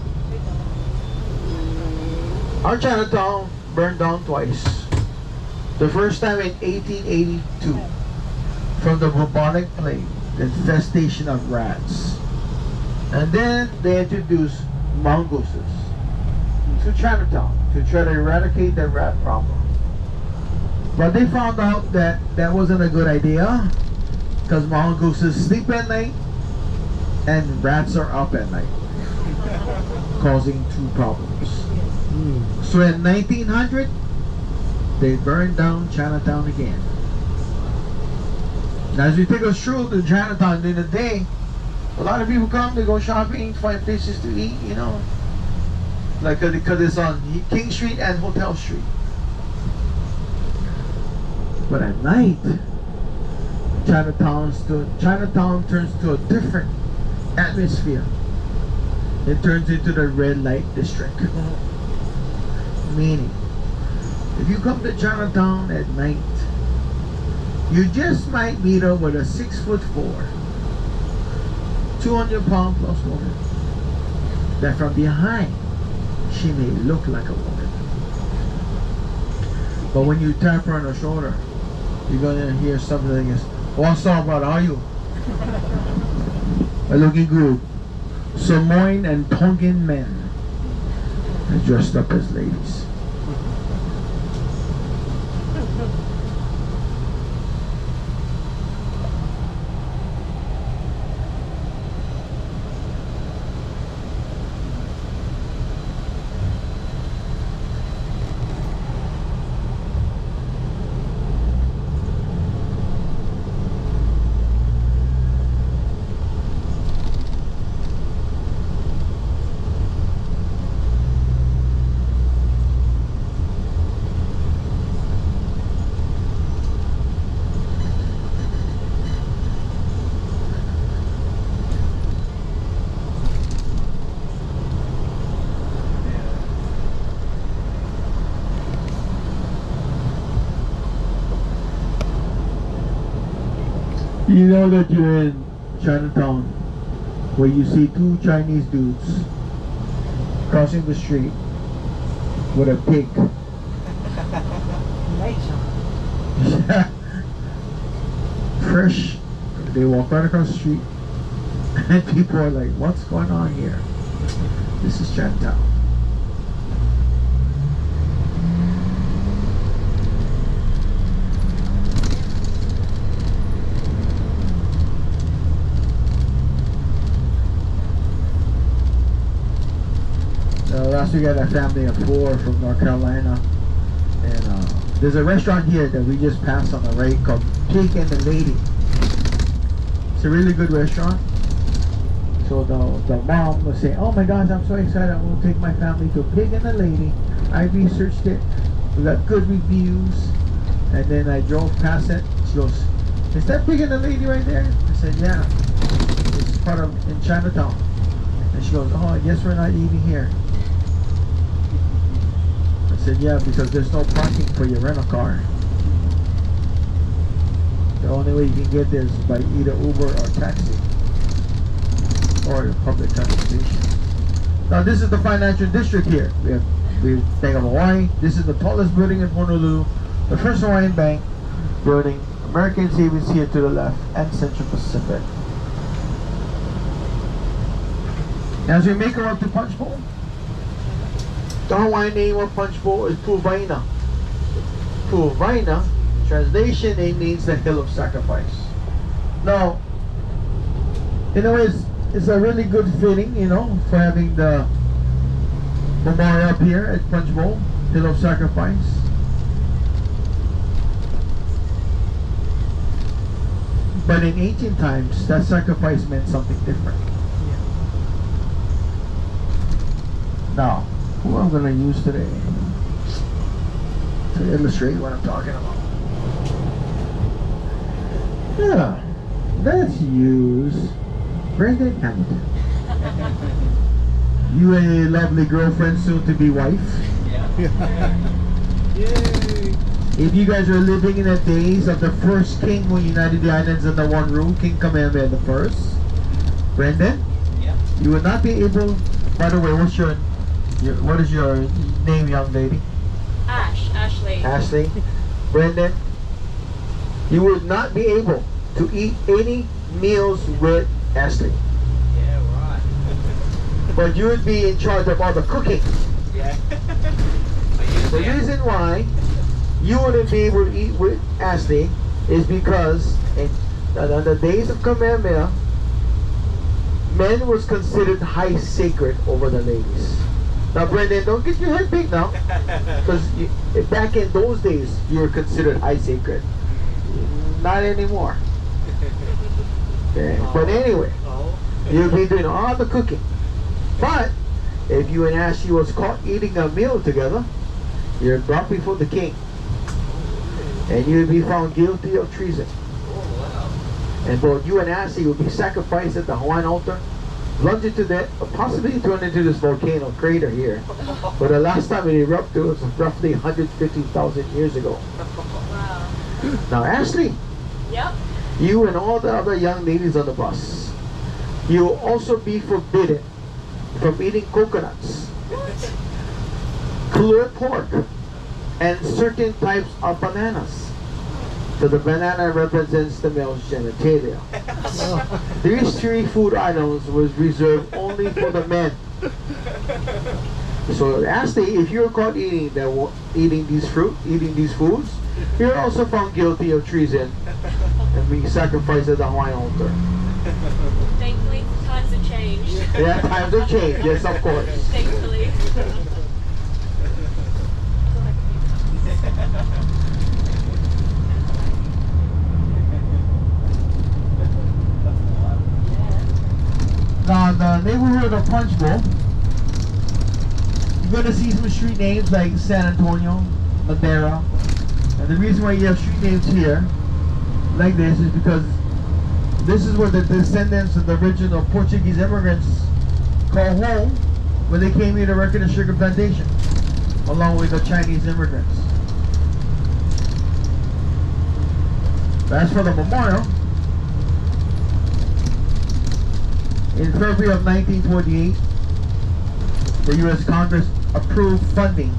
our Chinatown burned down twice. The first time in 1882 from the bubonic plague, the infestation of rats. And then they introduced mongooses to Chinatown to try to eradicate the rat problem. But they found out that that wasn't a good idea because mongooses sleep at night and rats are up at night, causing two problems. So in 1900, they burned down Chinatown again. Now as we take a stroll to Chinatown during the day, a lot of people come, they go shopping, find places to eat, you know. Like because it's on King Street and Hotel Street. But at night, Chinatown turns to a different atmosphere. It turns into the red light district. Meaning, if you come to Chinatown at night, you just might meet up with a 6'4", 200-pound plus woman that from behind she may look like a woman, but when you tap her on the shoulder, you're gonna hear something like this. What's up, brother? How are you? I'm looking good. Samoan and Tongan men are dressed up as ladies. You know that you're in Chinatown where you see two Chinese dudes crossing the street with a pig. Nice. Fresh. They walk right across the street and people are like, what's going on here? This is Chinatown. we got a family of 4 from North Carolina, and there's a restaurant here that we just passed on the right called Pig and the Lady. It's a really good restaurant. So the mom was saying, "Oh my gosh, I'm so excited! I'm going to take my family to Pig and the Lady." I researched it. We got good reviews, and then I drove past it. She goes, "Is that Pig and the Lady right there?" I said, "Yeah, it's part of in Chinatown." And she goes, "Oh, I guess we're not eating here." I said, "Yeah, because there's no parking for your rental car. The only way you can get there is by either Uber or taxi or public transportation." Now this is the financial district here. We have Bank of Hawaii. This is the tallest building in Honolulu, the first Hawaiian bank building, American Savings here to the left, and Central Pacific. As we make our way to Punch Bowl, the Hawaiian name of Punch Bowl is Puvaina. Puvaina, translation, it means the hill of sacrifice. Now, in a way, it's a really good fitting, you know, for having the memorial up here at Punch Bowl, hill of sacrifice. But in ancient times, that sacrifice meant something different. Now, who I'm going to use today to illustrate what I'm talking about. Yeah, let's use Brendan Hamilton. You and a lovely girlfriend, soon to be wife. Yay! If you guys are living in the days of the first king who united the islands under one rule, King Kamehameha the First, Brendan, you will not be able. By the way, what is your name, young lady? Ashley. Ashley. Brendan, you would not be able to eat any meals with Ashley. Yeah, right. But you would be in charge of all the cooking. Yeah. The reason why you wouldn't be able to eat with Ashley is because in the days of Kamehameha, men was considered high sacred over the ladies. Now, Brendan, don't get your head big now, because back in those days, you were considered high sacred. Not anymore. Okay. But anyway, you'll be doing all the cooking. But if you and Ashley was caught eating a meal together, you're brought before the king, and you would be found guilty of treason. And both you and Ashley will be sacrificed at the Hawaiian altar, plunged to death, or possibly thrown into this volcano crater here. But the last time it erupted was roughly 150,000 years ago. Wow. Now, Ashley, Yep. you and all the other young ladies on the bus, you will also be forbidden from eating coconuts, pulled pork, and certain types of bananas. So the banana represents the male's genitalia. These 3 food items was reserved only for the men. So Ashley, if you're caught eating these foods, you're also found guilty of treason and being sacrificed at the Hawaiian altar. Thankfully, times have changed. Yeah, times have changed. Yes, of course. Thankfully. Now, the neighborhood of Punch Bowl, you're going to see some street names like San Antonio, Madera. And the reason why you have street names here like this is because this is where the descendants of the original Portuguese immigrants call home when they came here to work in a sugar plantation, along with the Chinese immigrants. As for the memorial, in February of 1948, the U.S. Congress approved funding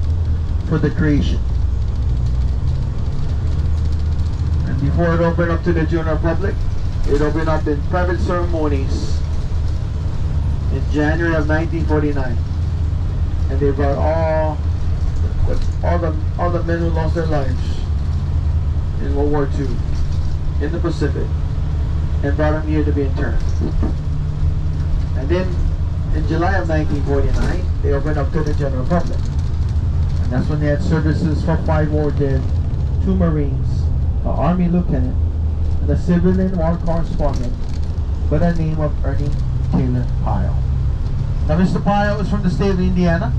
for the creation. And before it opened up to the general public, it opened up in private ceremonies in January of 1949. And they brought all the men who lost their lives in World War II in the Pacific and brought them here to be interned. And then in July of 1949, they opened up to the general public. And that's when they had services for 5 war dead, 2 Marines, an Army lieutenant, and a civilian war correspondent by the name of Ernie Taylor Pyle. Now, Mr. Pyle is from the state of Indiana.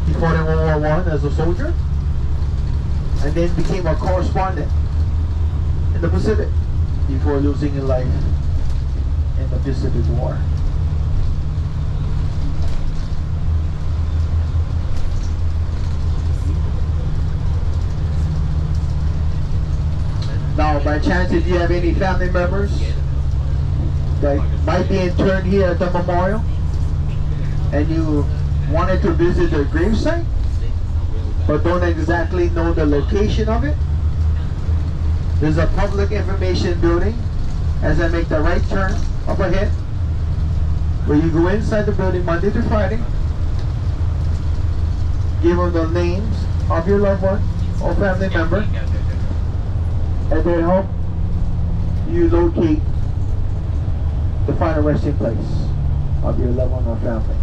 He fought in World War I as a soldier, and then became a correspondent in the Pacific before losing his life in the Pacific War. Now, by chance, if you have any family members that might be interned here at the memorial and you wanted to visit their gravesite but don't exactly know the location of it, there's a public information building as I make the right turn up ahead, where you go inside the building Monday to Friday, give them the names of your loved one or family member, and they help you locate the final resting place of your loved one or family.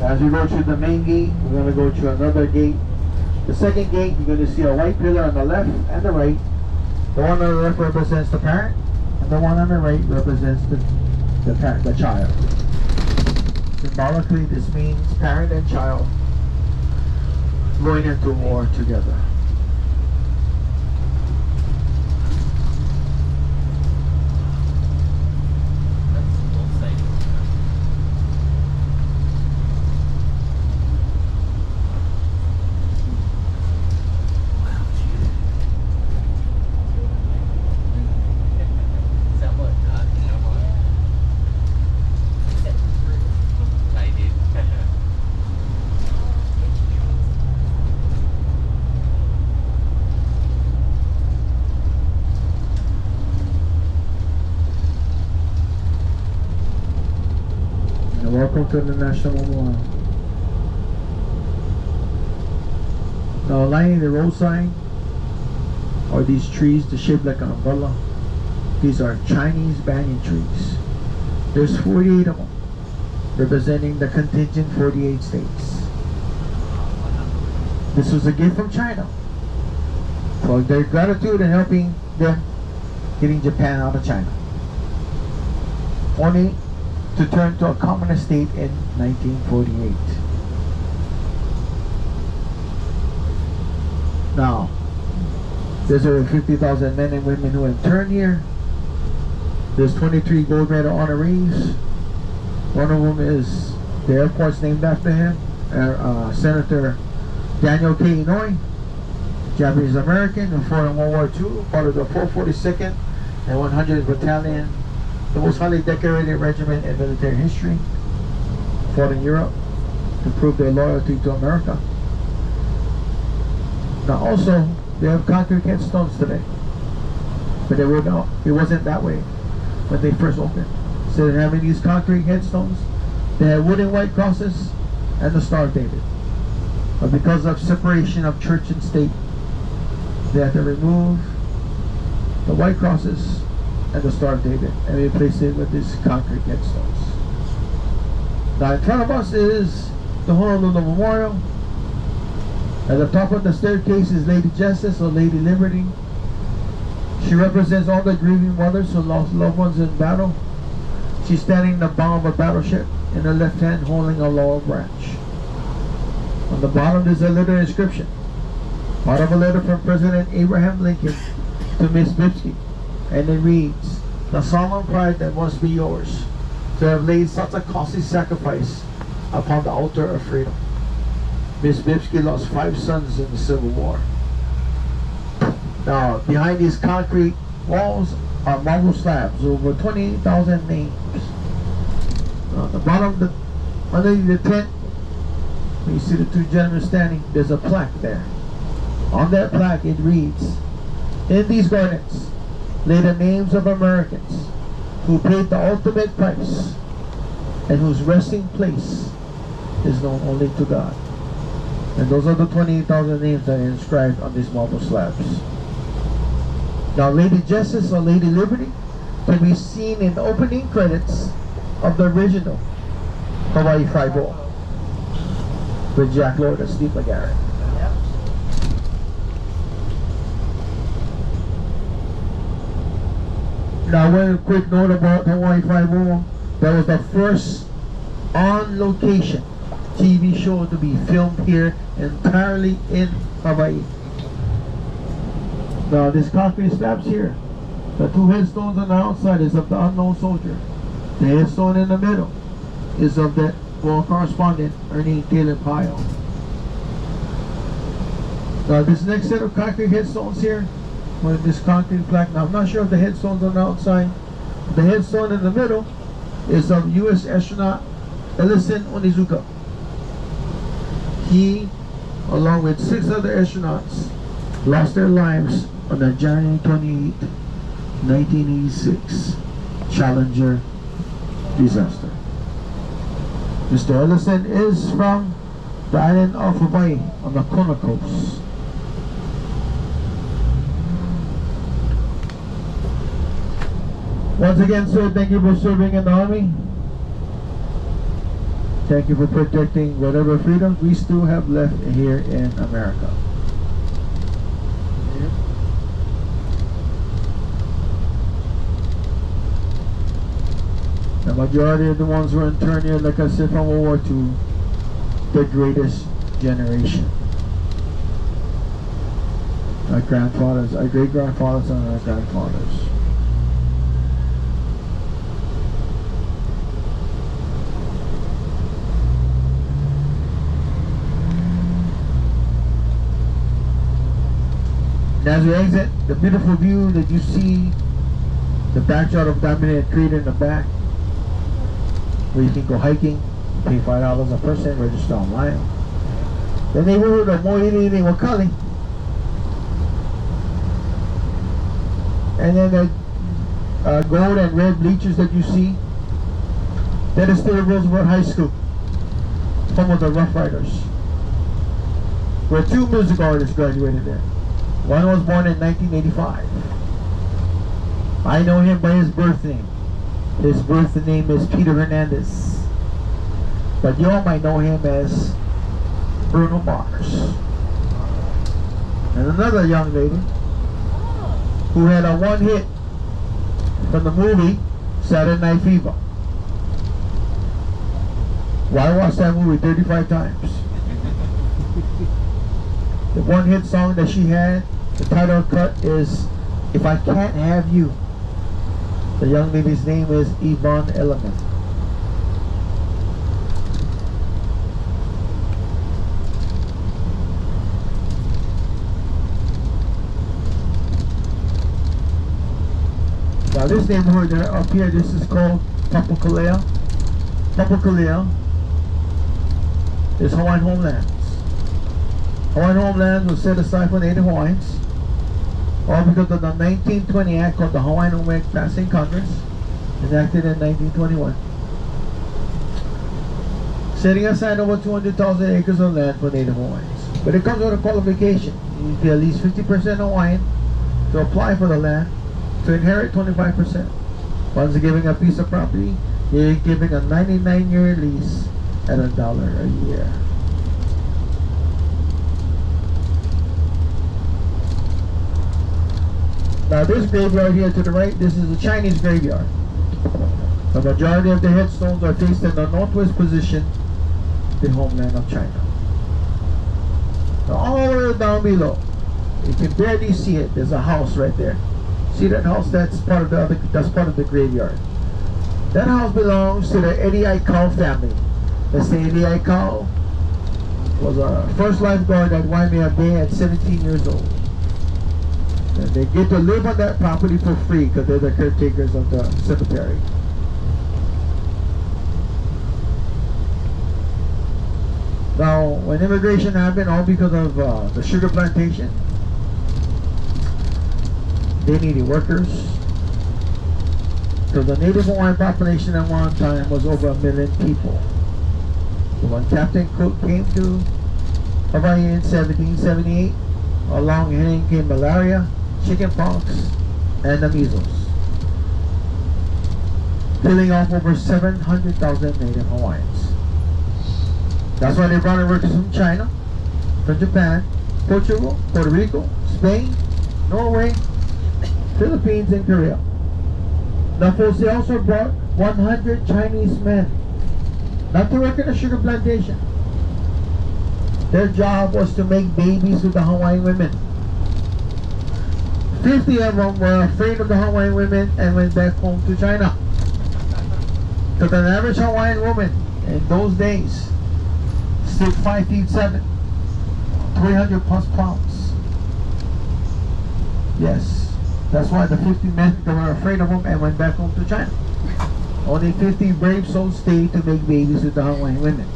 As we go through the main gate, we're going to go through another gate. The second gate, you're going to see a white pillar on the left and the right. The one on the left represents the parent, and the one on the right represents the child. Symbolically, this means parent and child going into war together. Welcome to the National Memorial. Now, lining the roadside are these trees that shape like an umbrella. These are Chinese banyan trees. There's 48 of them, representing the contingent 48 states. This was a gift from China for their gratitude in helping them getting Japan out of China. Only to turn to a communist state in 1948. Now, there's over 50,000 men and women who interned here. There's 23 gold medal honorees. One of them is the airport's named after him, Senator Daniel K. Inouye, Japanese American who fought in World War II, part of the 442nd and 100th Battalion, the most highly decorated regiment in military history, fought in Europe to prove their loyalty to America. Now also, they have concrete headstones today, but it wasn't that way when they first opened. Instead of having these concrete headstones, they had wooden white crosses and the Star of David. But because of separation of church and state, they had to remove the white crosses and the Star of David and replace it with these concrete headstones. Now in front of us is the Honolulu Memorial. At the top of the staircase is Lady Justice or Lady Liberty. She represents all the grieving mothers who lost loved ones in battle. She's standing in the bow of a battleship, in her left hand holding a laurel branch. On the bottom there's a little inscription, part of a letter from President Abraham Lincoln to Miss Bibsky, and it reads, "The solemn pride that must be yours to have laid such a costly sacrifice upon the altar of freedom. Miss Bibsky lost 5 sons in the Civil War." Now, behind these concrete walls are marble slabs, over 28,000 names. On the bottom, underneath the tent, when you see the 2 gentlemen standing, there's a plaque there. On that plaque it reads, "In these gardens lay the names of Americans who paid the ultimate price and whose resting place is known only to God. And those are the 28,000 names that are inscribed on these marble slabs. Now, Lady Justice or Lady Liberty can be seen in the opening credits of the original Hawaii Five-O with Jack Lord and Steve McGarrett. Now, one quick note about Hawaii Five-O. That was the first on-location TV show to be filmed here entirely in Hawaii. Now, this concrete slabs here, the two headstones on the outside is of the unknown soldier. The headstone in the middle is of the war correspondent Ernie Taylor Pyle. Now, this next set of concrete headstones here, with this concrete plaque. Now, I'm not sure if the headstones on the outside. The headstone in the middle is of U.S. astronaut Ellison Onizuka. He, along with 6 other astronauts, lost their lives on the January 28, 1986 Challenger disaster. Mr. Ellison is from the island of Hawaii on the Kona coast. Once again, sir, thank you for serving in the Army. Thank you for protecting whatever freedoms we still have left here in America. The majority of the ones who were interned here, like I said, from World War II, the greatest generation. Our grandfathers, our great-grandfathers, and our grandfathers. As we exit, the beautiful view that you see, the backyard of Dominated Crater in the back, where you can go hiking, pay $5 a person, register online. The neighborhood of Mo'ili Wakali. And then the gold and red bleachers that you see, that is still Roosevelt High School, home of the Rough Riders, where 2 music artists graduated there. One was born in 1985. I know him by his birth name. His birth name is Peter Hernandez. But you all might know him as Bruno Mars. And another young lady who had a 1 hit from the movie Saturday Night Fever. Well, I watched that movie 35 times. The 1 hit song that she had, the title cut is If I Can't Have You. The young lady's name is Yvonne Elliman. Now this neighborhood up here, this is called Papakolea. Papakolea is Hawaiian homelands. Hawaiian homelands was set aside for Native Hawaiians, all because of the 1920 Act called the Hawaiian Homeland passed in Congress, enacted in 1921, setting aside over 200,000 acres of land for Native Hawaiians. But it comes with a qualification. You need to be at least 50% Hawaiian to apply for the land, to inherit 25%. Once you're giving a piece of property, you're giving a 99-year lease at $1 a year. Now this graveyard here to the right, this is a Chinese graveyard. The majority of the headstones are faced in the northwest position, the homeland of China. Now all the way down below, you can barely see it. There's a house right there. See that house? That's part of the graveyard. That house belongs to the Eddie Aikau family. Let's say Eddie Aikau was a first lifeguard at Waimea Bay at 17 years old. And they get to live on that property for free because they're the caretakers of the cemetery. Now, when immigration happened, all because of the sugar plantation, they needed workers. So the Native Hawaiian population at one time was over 1 million people. So when Captain Cook came to Hawaii in 1778, along with him came malaria, chickenpox, and the measles, killing off over 700,000 Native Hawaiians. That's why they brought in workers from China, from Japan, Portugal, Puerto Rico, Spain, Norway, Philippines, and Korea. Now folks, they also brought 100 Chinese men, not to work in a sugar plantation. Their job was to make babies with the Hawaiian women. 50 of them were afraid of the Hawaiian women and went back home to China. So an average Hawaiian woman in those days stood 5 feet 7, 300 plus pounds. Yes, that's why the 50 men that were afraid of them and went back home to China. Only 50 brave souls stayed to make babies with the Hawaiian women.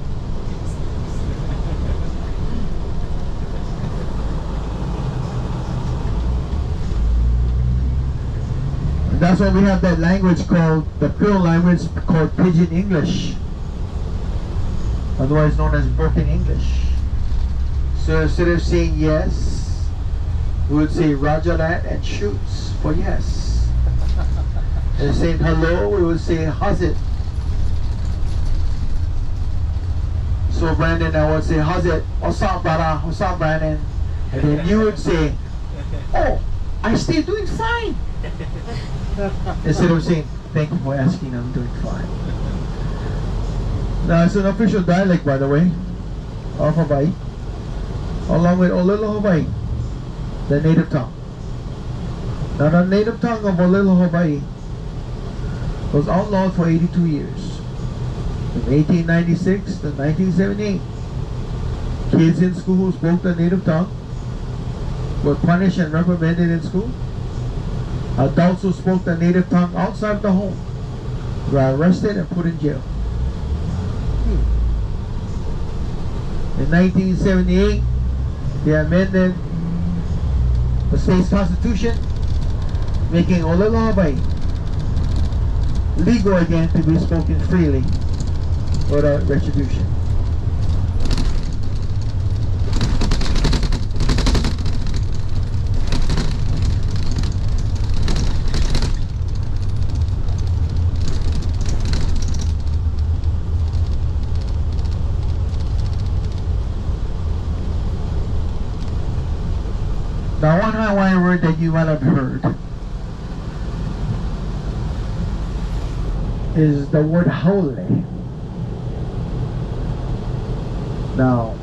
That's why we have that language called, the Creole language called Pidgin English, otherwise known as broken English. So instead of saying yes, we would say Rajalat and shoots for yes. And saying hello, we would say how's it. So Brandon, I would say how's it, what's up brother, what's up Brandon, and then you would say, oh, I still doing fine. Instead of saying, thank you for asking, I'm doing fine. Now it's an official dialect, by the way, of Hawaii, along with Olelo Hawaii, the native tongue. Now the native tongue of Olelo Hawaii was outlawed for 82 years. From 1896 to 1978, kids in school who spoke the native tongue were punished and reprimanded in school. Adults who spoke the native tongue outside the home were arrested and put in jail. In 1978, they amended the state's constitution, making Olelo Hawaii legal again to be spoken freely without retribution. Now one Hawaiian word that you might have heard is the word haole. Now,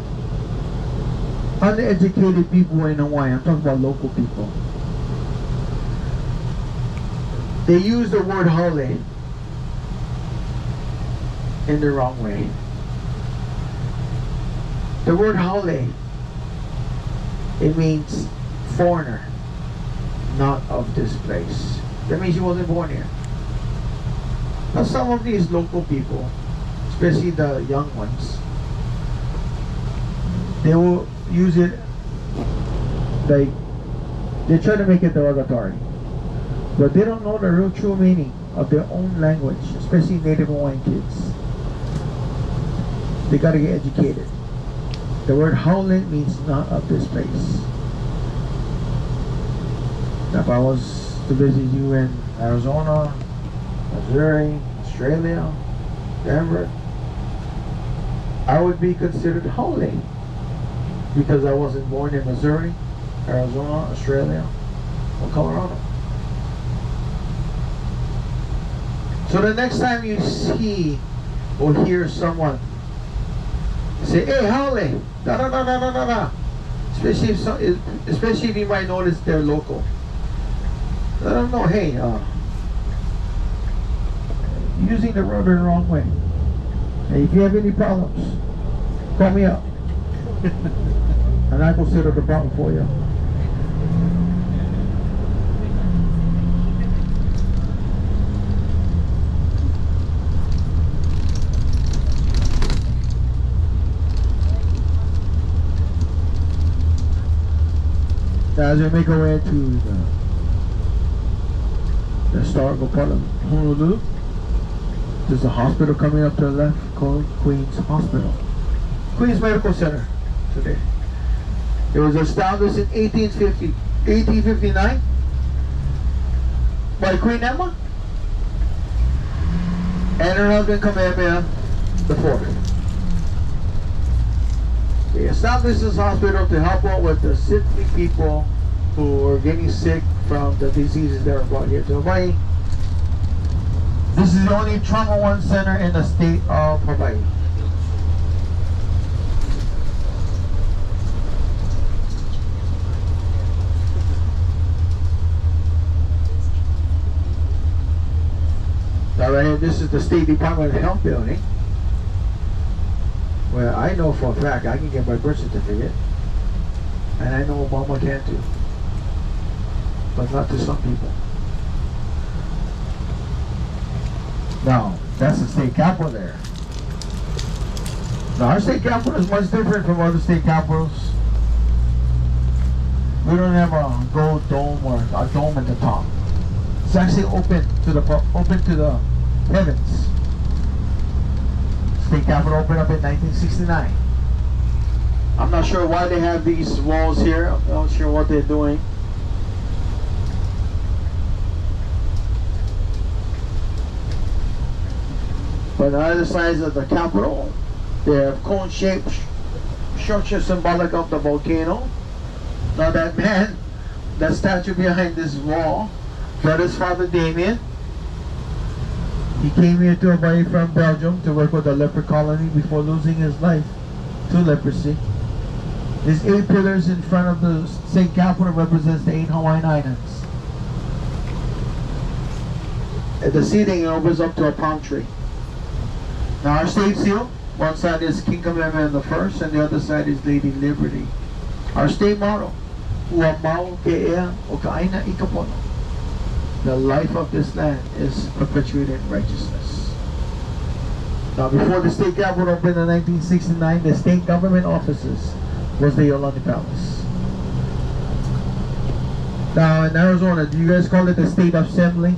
uneducated people in Hawaii, I'm talking about local people, they use the word haole in the wrong way. The word haole, it means foreigner, not of this place. That means he wasn't born here. Now some of these local people, especially the young ones, they will use it like, they try to make it derogatory, but they don't know the real true meaning of their own language, especially Native Hawaiian kids. They gotta get educated. The word howling means not of this place. Now, if I was to visit you in Arizona, Missouri, Australia, Denver, I would be considered holy because I wasn't born in Missouri, Arizona, Australia, or Colorado. So the next time you see or hear someone say, hey, holy, da da da da da da da, especially if you might notice they're local. I don't know, hey, using the road the wrong way. Hey, if you have any problems, call me up. And I will settle the problem for you. Now, as we make our way to the the historical part of Honolulu. There's a hospital coming up to the left called Queens Hospital. Queens Medical Center today. It was established in 1859 by Queen Emma and her husband Kamehameha IV. They established this hospital to help out with the sickly people who were getting sick from the diseases that were brought here to Hawaii. This is the only trauma one center in the state of Hawaii. Now right here, this is the State Department of Health building. Well, I know for a fact I can get my birth certificate, and I know Obama can too, but not to some people. Now, that's the state capitol there. Now, our state capitol is much different from other state capitals. We don't have a gold dome or a dome at the top. It's actually open to the heavens. State capitol opened up in 1969. I'm not sure why they have these walls here. I'm not sure what they're doing. But on either sides of the capitol, they have cone-shaped structure symbolic of the volcano. Now that man, that statue behind this wall, that is Father Damien. He came here to Hawaii from Belgium to work with the leper colony before losing his life to leprosy. His 8 pillars in front of the state capitol represents the 8 Hawaiian Islands. At the seating, it opens up to a palm tree. Now our state seal, one side is King Kamehameha I, and the other side is Lady Liberty. Our state motto, Ua mau ke'ea o ka'aina I kapono. The life of this land is perpetuated in righteousness. Now before the state capitol opened in 1969, the state government offices was the Yolandi Palace. Now in Arizona, do you guys call it the State Assembly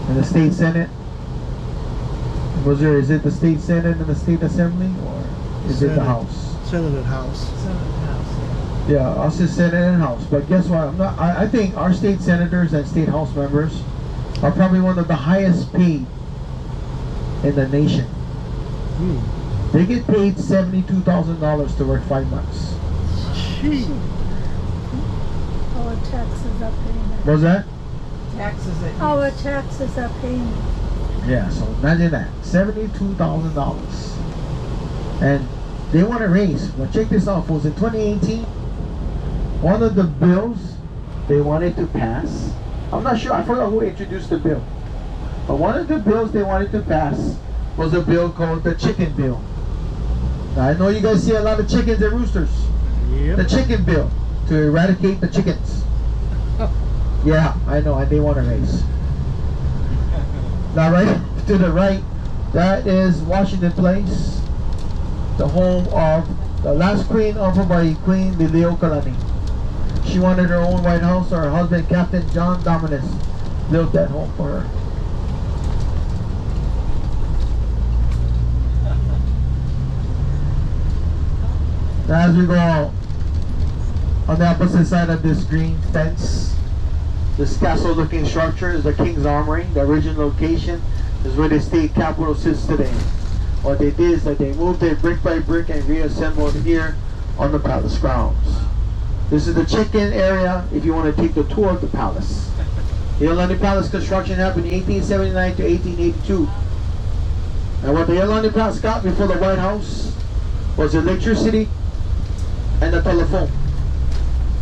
and the State Senate? Is it the State Senate and the State Assembly, or is it the House? Senate and House. Yeah, us is Senate and House. But guess what? I think our state senators and state House members are probably one of the highest paid in the nation. They get paid $72,000 to work 5 months. Gee. Our taxes are paying it. What's that? Taxes that Our taxes are paying it. Yeah, so imagine that. $72,000. And they want to raise. Well, check this out, folks. In 2018, one of the bills they wanted to pass, I'm not sure, I forgot who introduced the bill, but one of the bills they wanted to pass was a bill called the chicken bill. Now, I know you guys see a lot of chickens and roosters. Yep. The chicken bill to eradicate the chickens. Yeah, I know, and they want to raise. Now, right to the right, that is Washington Place, the home of the last queen of Hawaii, Queen Liliuokalani. She wanted her own White House, so her husband, Captain John Dominus, built that home for her. Now, as we go out, on the opposite side of this green fence, this castle-looking structure is the King's Armory. The original location is where the state capitol sits today. What they did is that they moved it brick by brick and reassembled here on the palace grounds. This is the chicken area if you want to take the tour of the palace. The Yolandi Palace construction happened in 1879 to 1882. And what the Yolandi Palace got before the White House was electricity and a telephone.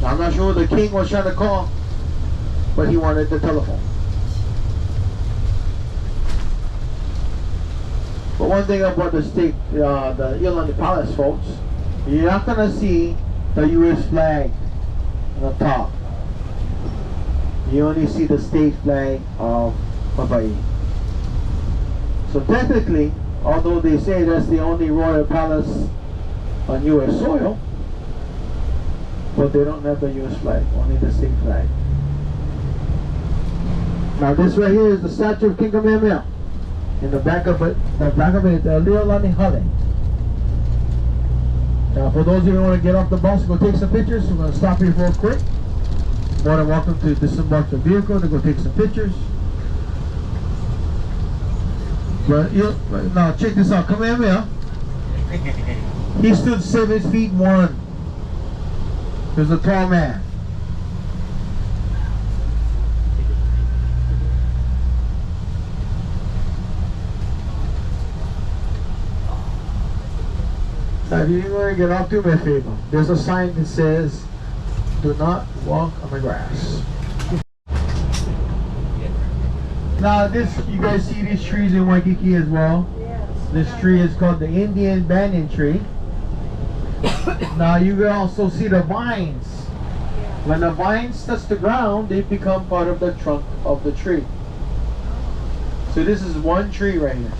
Now, I'm not sure who the king was trying to call, but he wanted the telephone. But one thing about the state, the Yolandi Palace, folks, you're not gonna see the U.S. flag on the top. You only see the state flag of Hawaii. So technically, although they say that's the only royal palace on U.S. soil, but they don't have the U.S. flag, only the state flag. Now this right here is the statue of King Kamehameha. In the back of it, is Leolani Hale. Now for those of you who want to get off the bus, go take some pictures. We're going to stop here for a quick. More than welcome to disembark the vehicle to go take some pictures. But now check this out. Kamehameha, he stood 7 feet 1. He was a tall man. Now if you want to get off, do me a favor. There's a sign that says, "Do not walk on the grass." Now this, you guys see these trees in Waikiki as well. Yes. This tree is called the Indian banyan tree. Now you can also see the vines. When the vines touch the ground, they become part of the trunk of the tree. So this is one tree right here.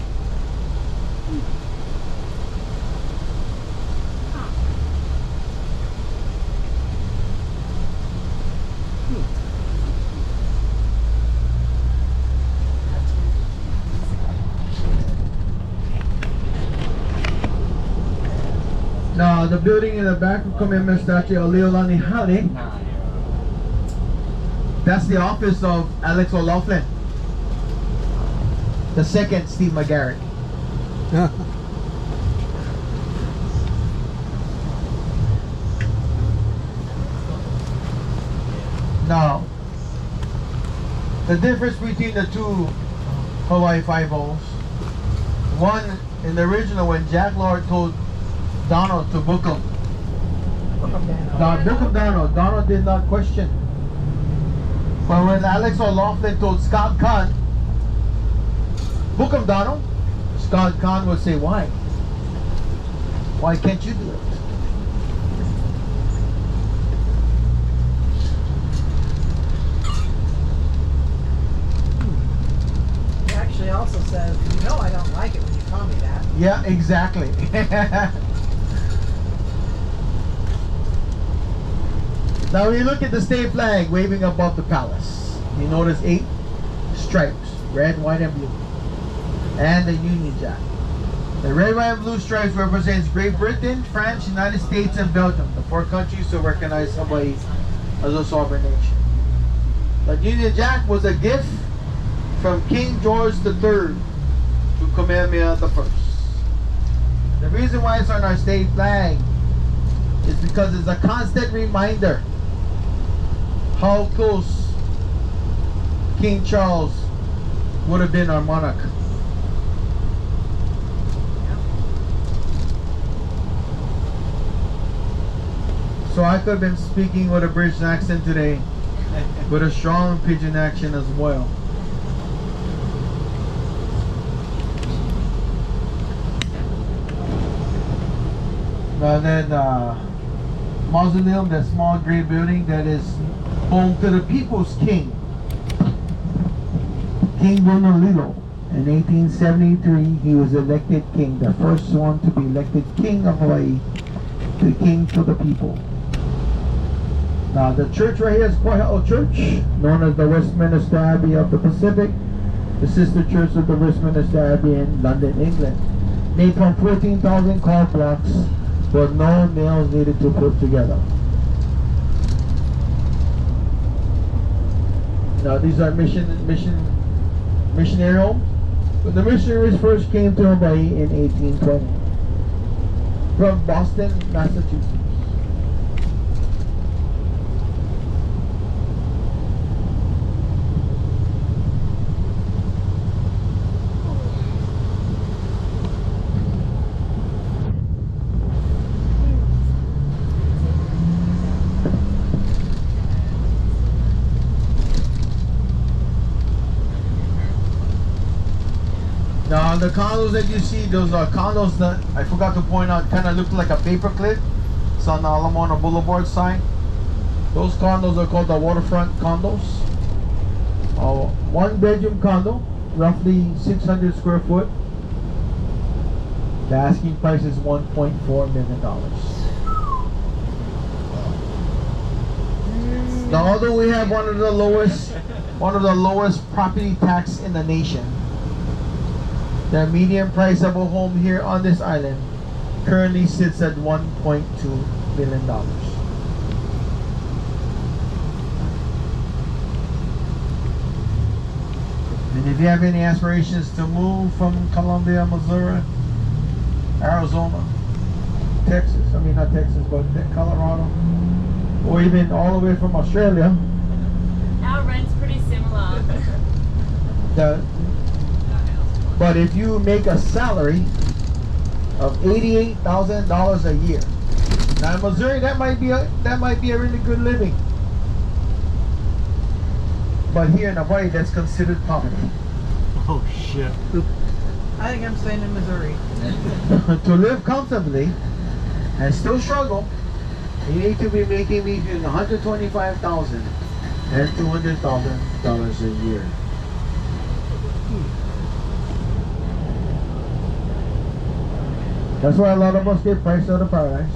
Now the building in the back of Kamehameha statue of Leolani Hale, that's the office of Alex O'Loughlin, the second Steve McGarrett. Now, the difference between the two Hawaii Five-Os, one in the original when Jack Lord told Donald to book him. Book him Donald. Donald did not question. But when Alex O'Loughlin told Scott Kahn, book him Donald, Scott Kahn would say, why? Why can't you do it? He actually also says, "You know I don't like it when you call me that." Yeah, exactly. Now when you look at the state flag waving above the palace, you notice 8 stripes, red, white, and blue, and the Union Jack. The red, white, and blue stripes represents Great Britain, France, United States, and Belgium, the 4 countries who recognize Hawaii as a sovereign nation. The Union Jack was a gift from King George III to Kamehameha I. The reason why it's on our state flag is because it's a constant reminder how close King Charles would have been our monarch. So I could have been speaking with a British accent today, with a strong Pidgin accent as well. And then mausoleum, that small gray building that is home to the people's king, King Honolulu. In 1873, he was elected king, the first one to be elected king of Hawaii, the king for the people. Now the church right here is Koiha'o Church, known as the Westminster Abbey of the Pacific, the sister church of the Westminster Abbey in London, England. Made from 14,000 car blocks, but no nails needed to put together. Now these are missionary homes. When the missionaries first came to Hawaii in 1820 from Boston, Massachusetts. Now the condos that you see, those are condos that I forgot to point out, kind of look like a paperclip. It's on the Alamona Boulevard side. Those condos are called the waterfront condos. 1-bedroom condo, roughly 600 square foot. The asking price is $1.4 million. Now, although we have one of the lowest property tax in the nation, the median price of a home here on this island currently sits at $1.2 million. And if you have any aspirations to move from Columbia, Missouri, Arizona, Texas, I mean not Texas, but Colorado, or even all the way from Australia, Our rent's pretty similar. but if you make a salary of $88,000 a year, now in Missouri that might be a really good living. But here in Hawaii, that's considered poverty. Oh shit. I think I'm staying in Missouri. To live comfortably and still struggle, you need to be making between $125,000 and $200,000 a year. That's why a lot of us get priced out of paradise,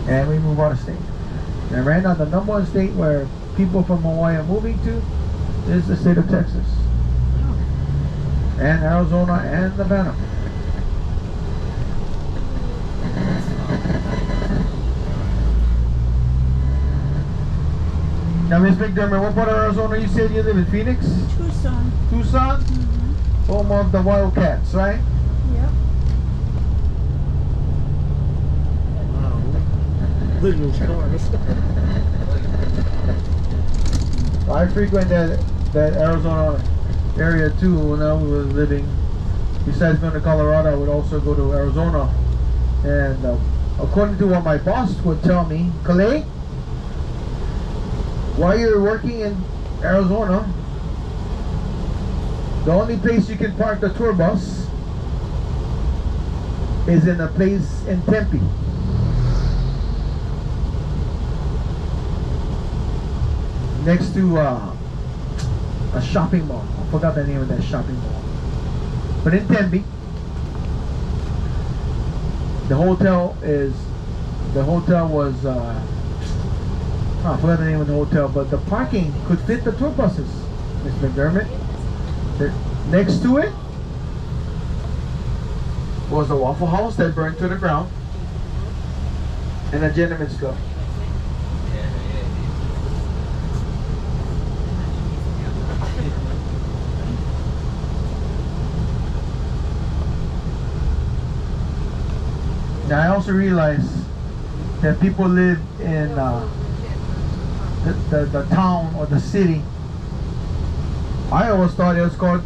and we move out of state. And right now, the number one state where people from Hawaii are moving to is the state of Texas, and Arizona, and Nevada. Now, Miss McDermott, what part of Arizona you said you live in? Phoenix? Tucson. Tucson? Mm-hmm. Home of the Wildcats, right? Yep. Wow. Look at those cars. I frequent that Arizona area too when I was living. Besides going to Colorado, I would also go to Arizona. And according to what my boss would tell me, Calais, while you're working in Arizona, the only place you can park the tour bus is in a place in Tempe. Next to a shopping mall. I forgot the name of that shopping mall. But in Tempe, the hotel was I forgot the name of the hotel, but the parking could fit the tour buses, Miss McDermott. Next to it was a Waffle House that burned to the ground, and a gentleman's club. Now I also realize that people live in the town or the city. I always thought it was called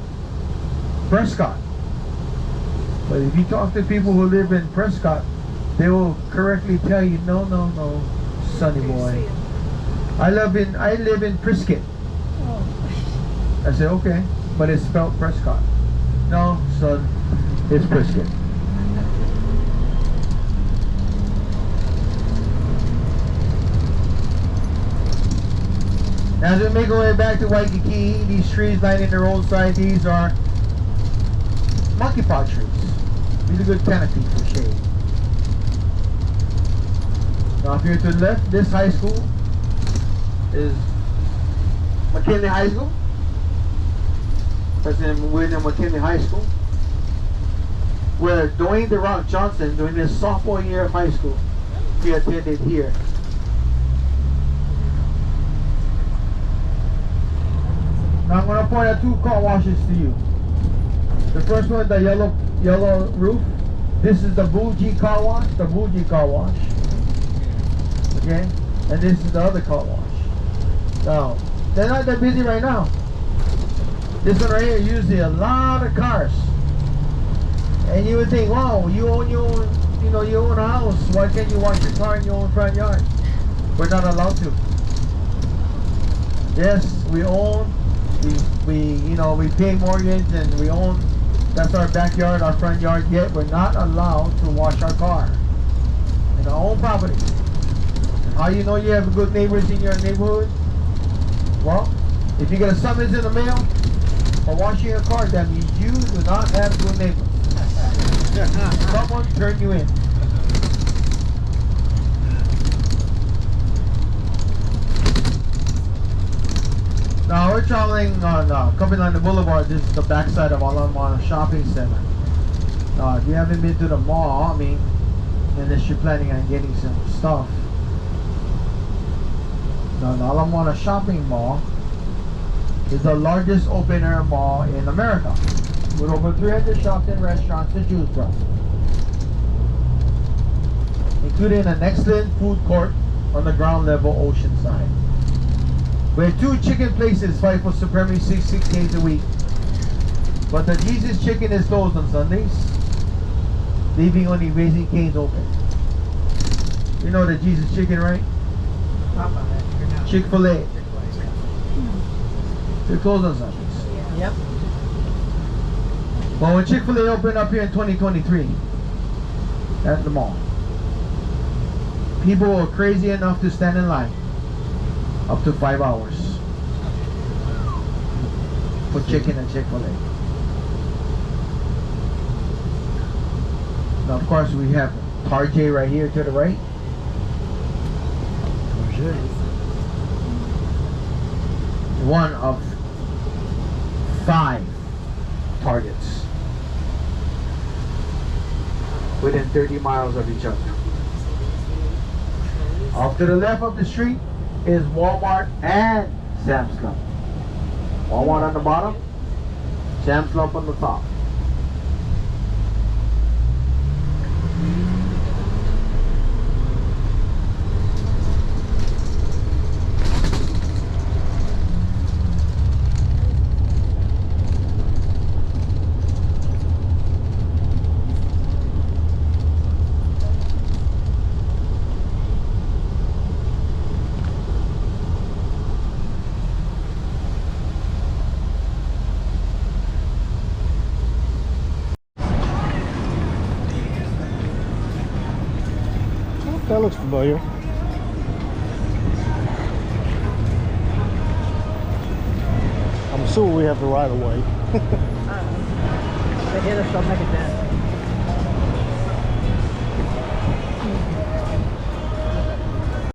Prescott. But if you talk to people who live in Prescott, they will correctly tell you, no, sonny boy. I live in Prescott. Oh. I said, okay, but it's spelled Prescott. No, son, it's Prescott. As we make our way back to Waikiki, these trees lining the roadside, these are monkey paw trees. Really good canopy for shade. Now if you're to the left, this high school is McKinley High School. President William McKinley High School. Where Dwayne "The Rock" Johnson, during his sophomore year of high school, he attended here. Now I'm going to point out two car washes to you. The first one, the yellow roof. This is the bougie car wash, Okay? And this is the other car wash. Now, they're not that busy right now. This one right here, usually a lot of cars. And you would think, wow, you own a house. Why can't you wash your car in your own front yard? We're not allowed to. Yes, we own. We pay mortgage and we own. That's our backyard, our front yard. Yet we're not allowed to wash our car in our own property. And how you know you have good neighbors in your neighborhood? Well, if you get a summons in the mail for washing your car, that means you do not have good neighbors. Someone turned you in. traveling on Copenhagen Boulevard, this is the backside of Ala Moana Shopping Center. If you haven't been to the mall, I mean, unless you're planning on getting some stuff, the Ala Moana Shopping Mall is the largest open-air mall in America, with over 300 shops and restaurants to choose from, including an excellent food court on the ground level oceanside, where 2 chicken places fight for supremacy 6 days a week. But the Jesus Chicken is closed on Sundays, leaving only Raising Cane's open. You know the Jesus Chicken, right? Chick-fil-A. They're closed on Sundays. Yep. Well, when Chick-fil-A opened up here in 2023 at the mall, people were crazy enough to stand in line up to 5 hours for chicken and Chick-fil-A. Now, of course, we have Tarjay right here to the right. One of 5 Targets within 30 miles of each other. Off to the left of the street is Walmart and Sam's Club. Walmart on the bottom, Sam's Club on the top. That looks familiar. I'm assuming we have the right of way. They hit us, I'll make it down.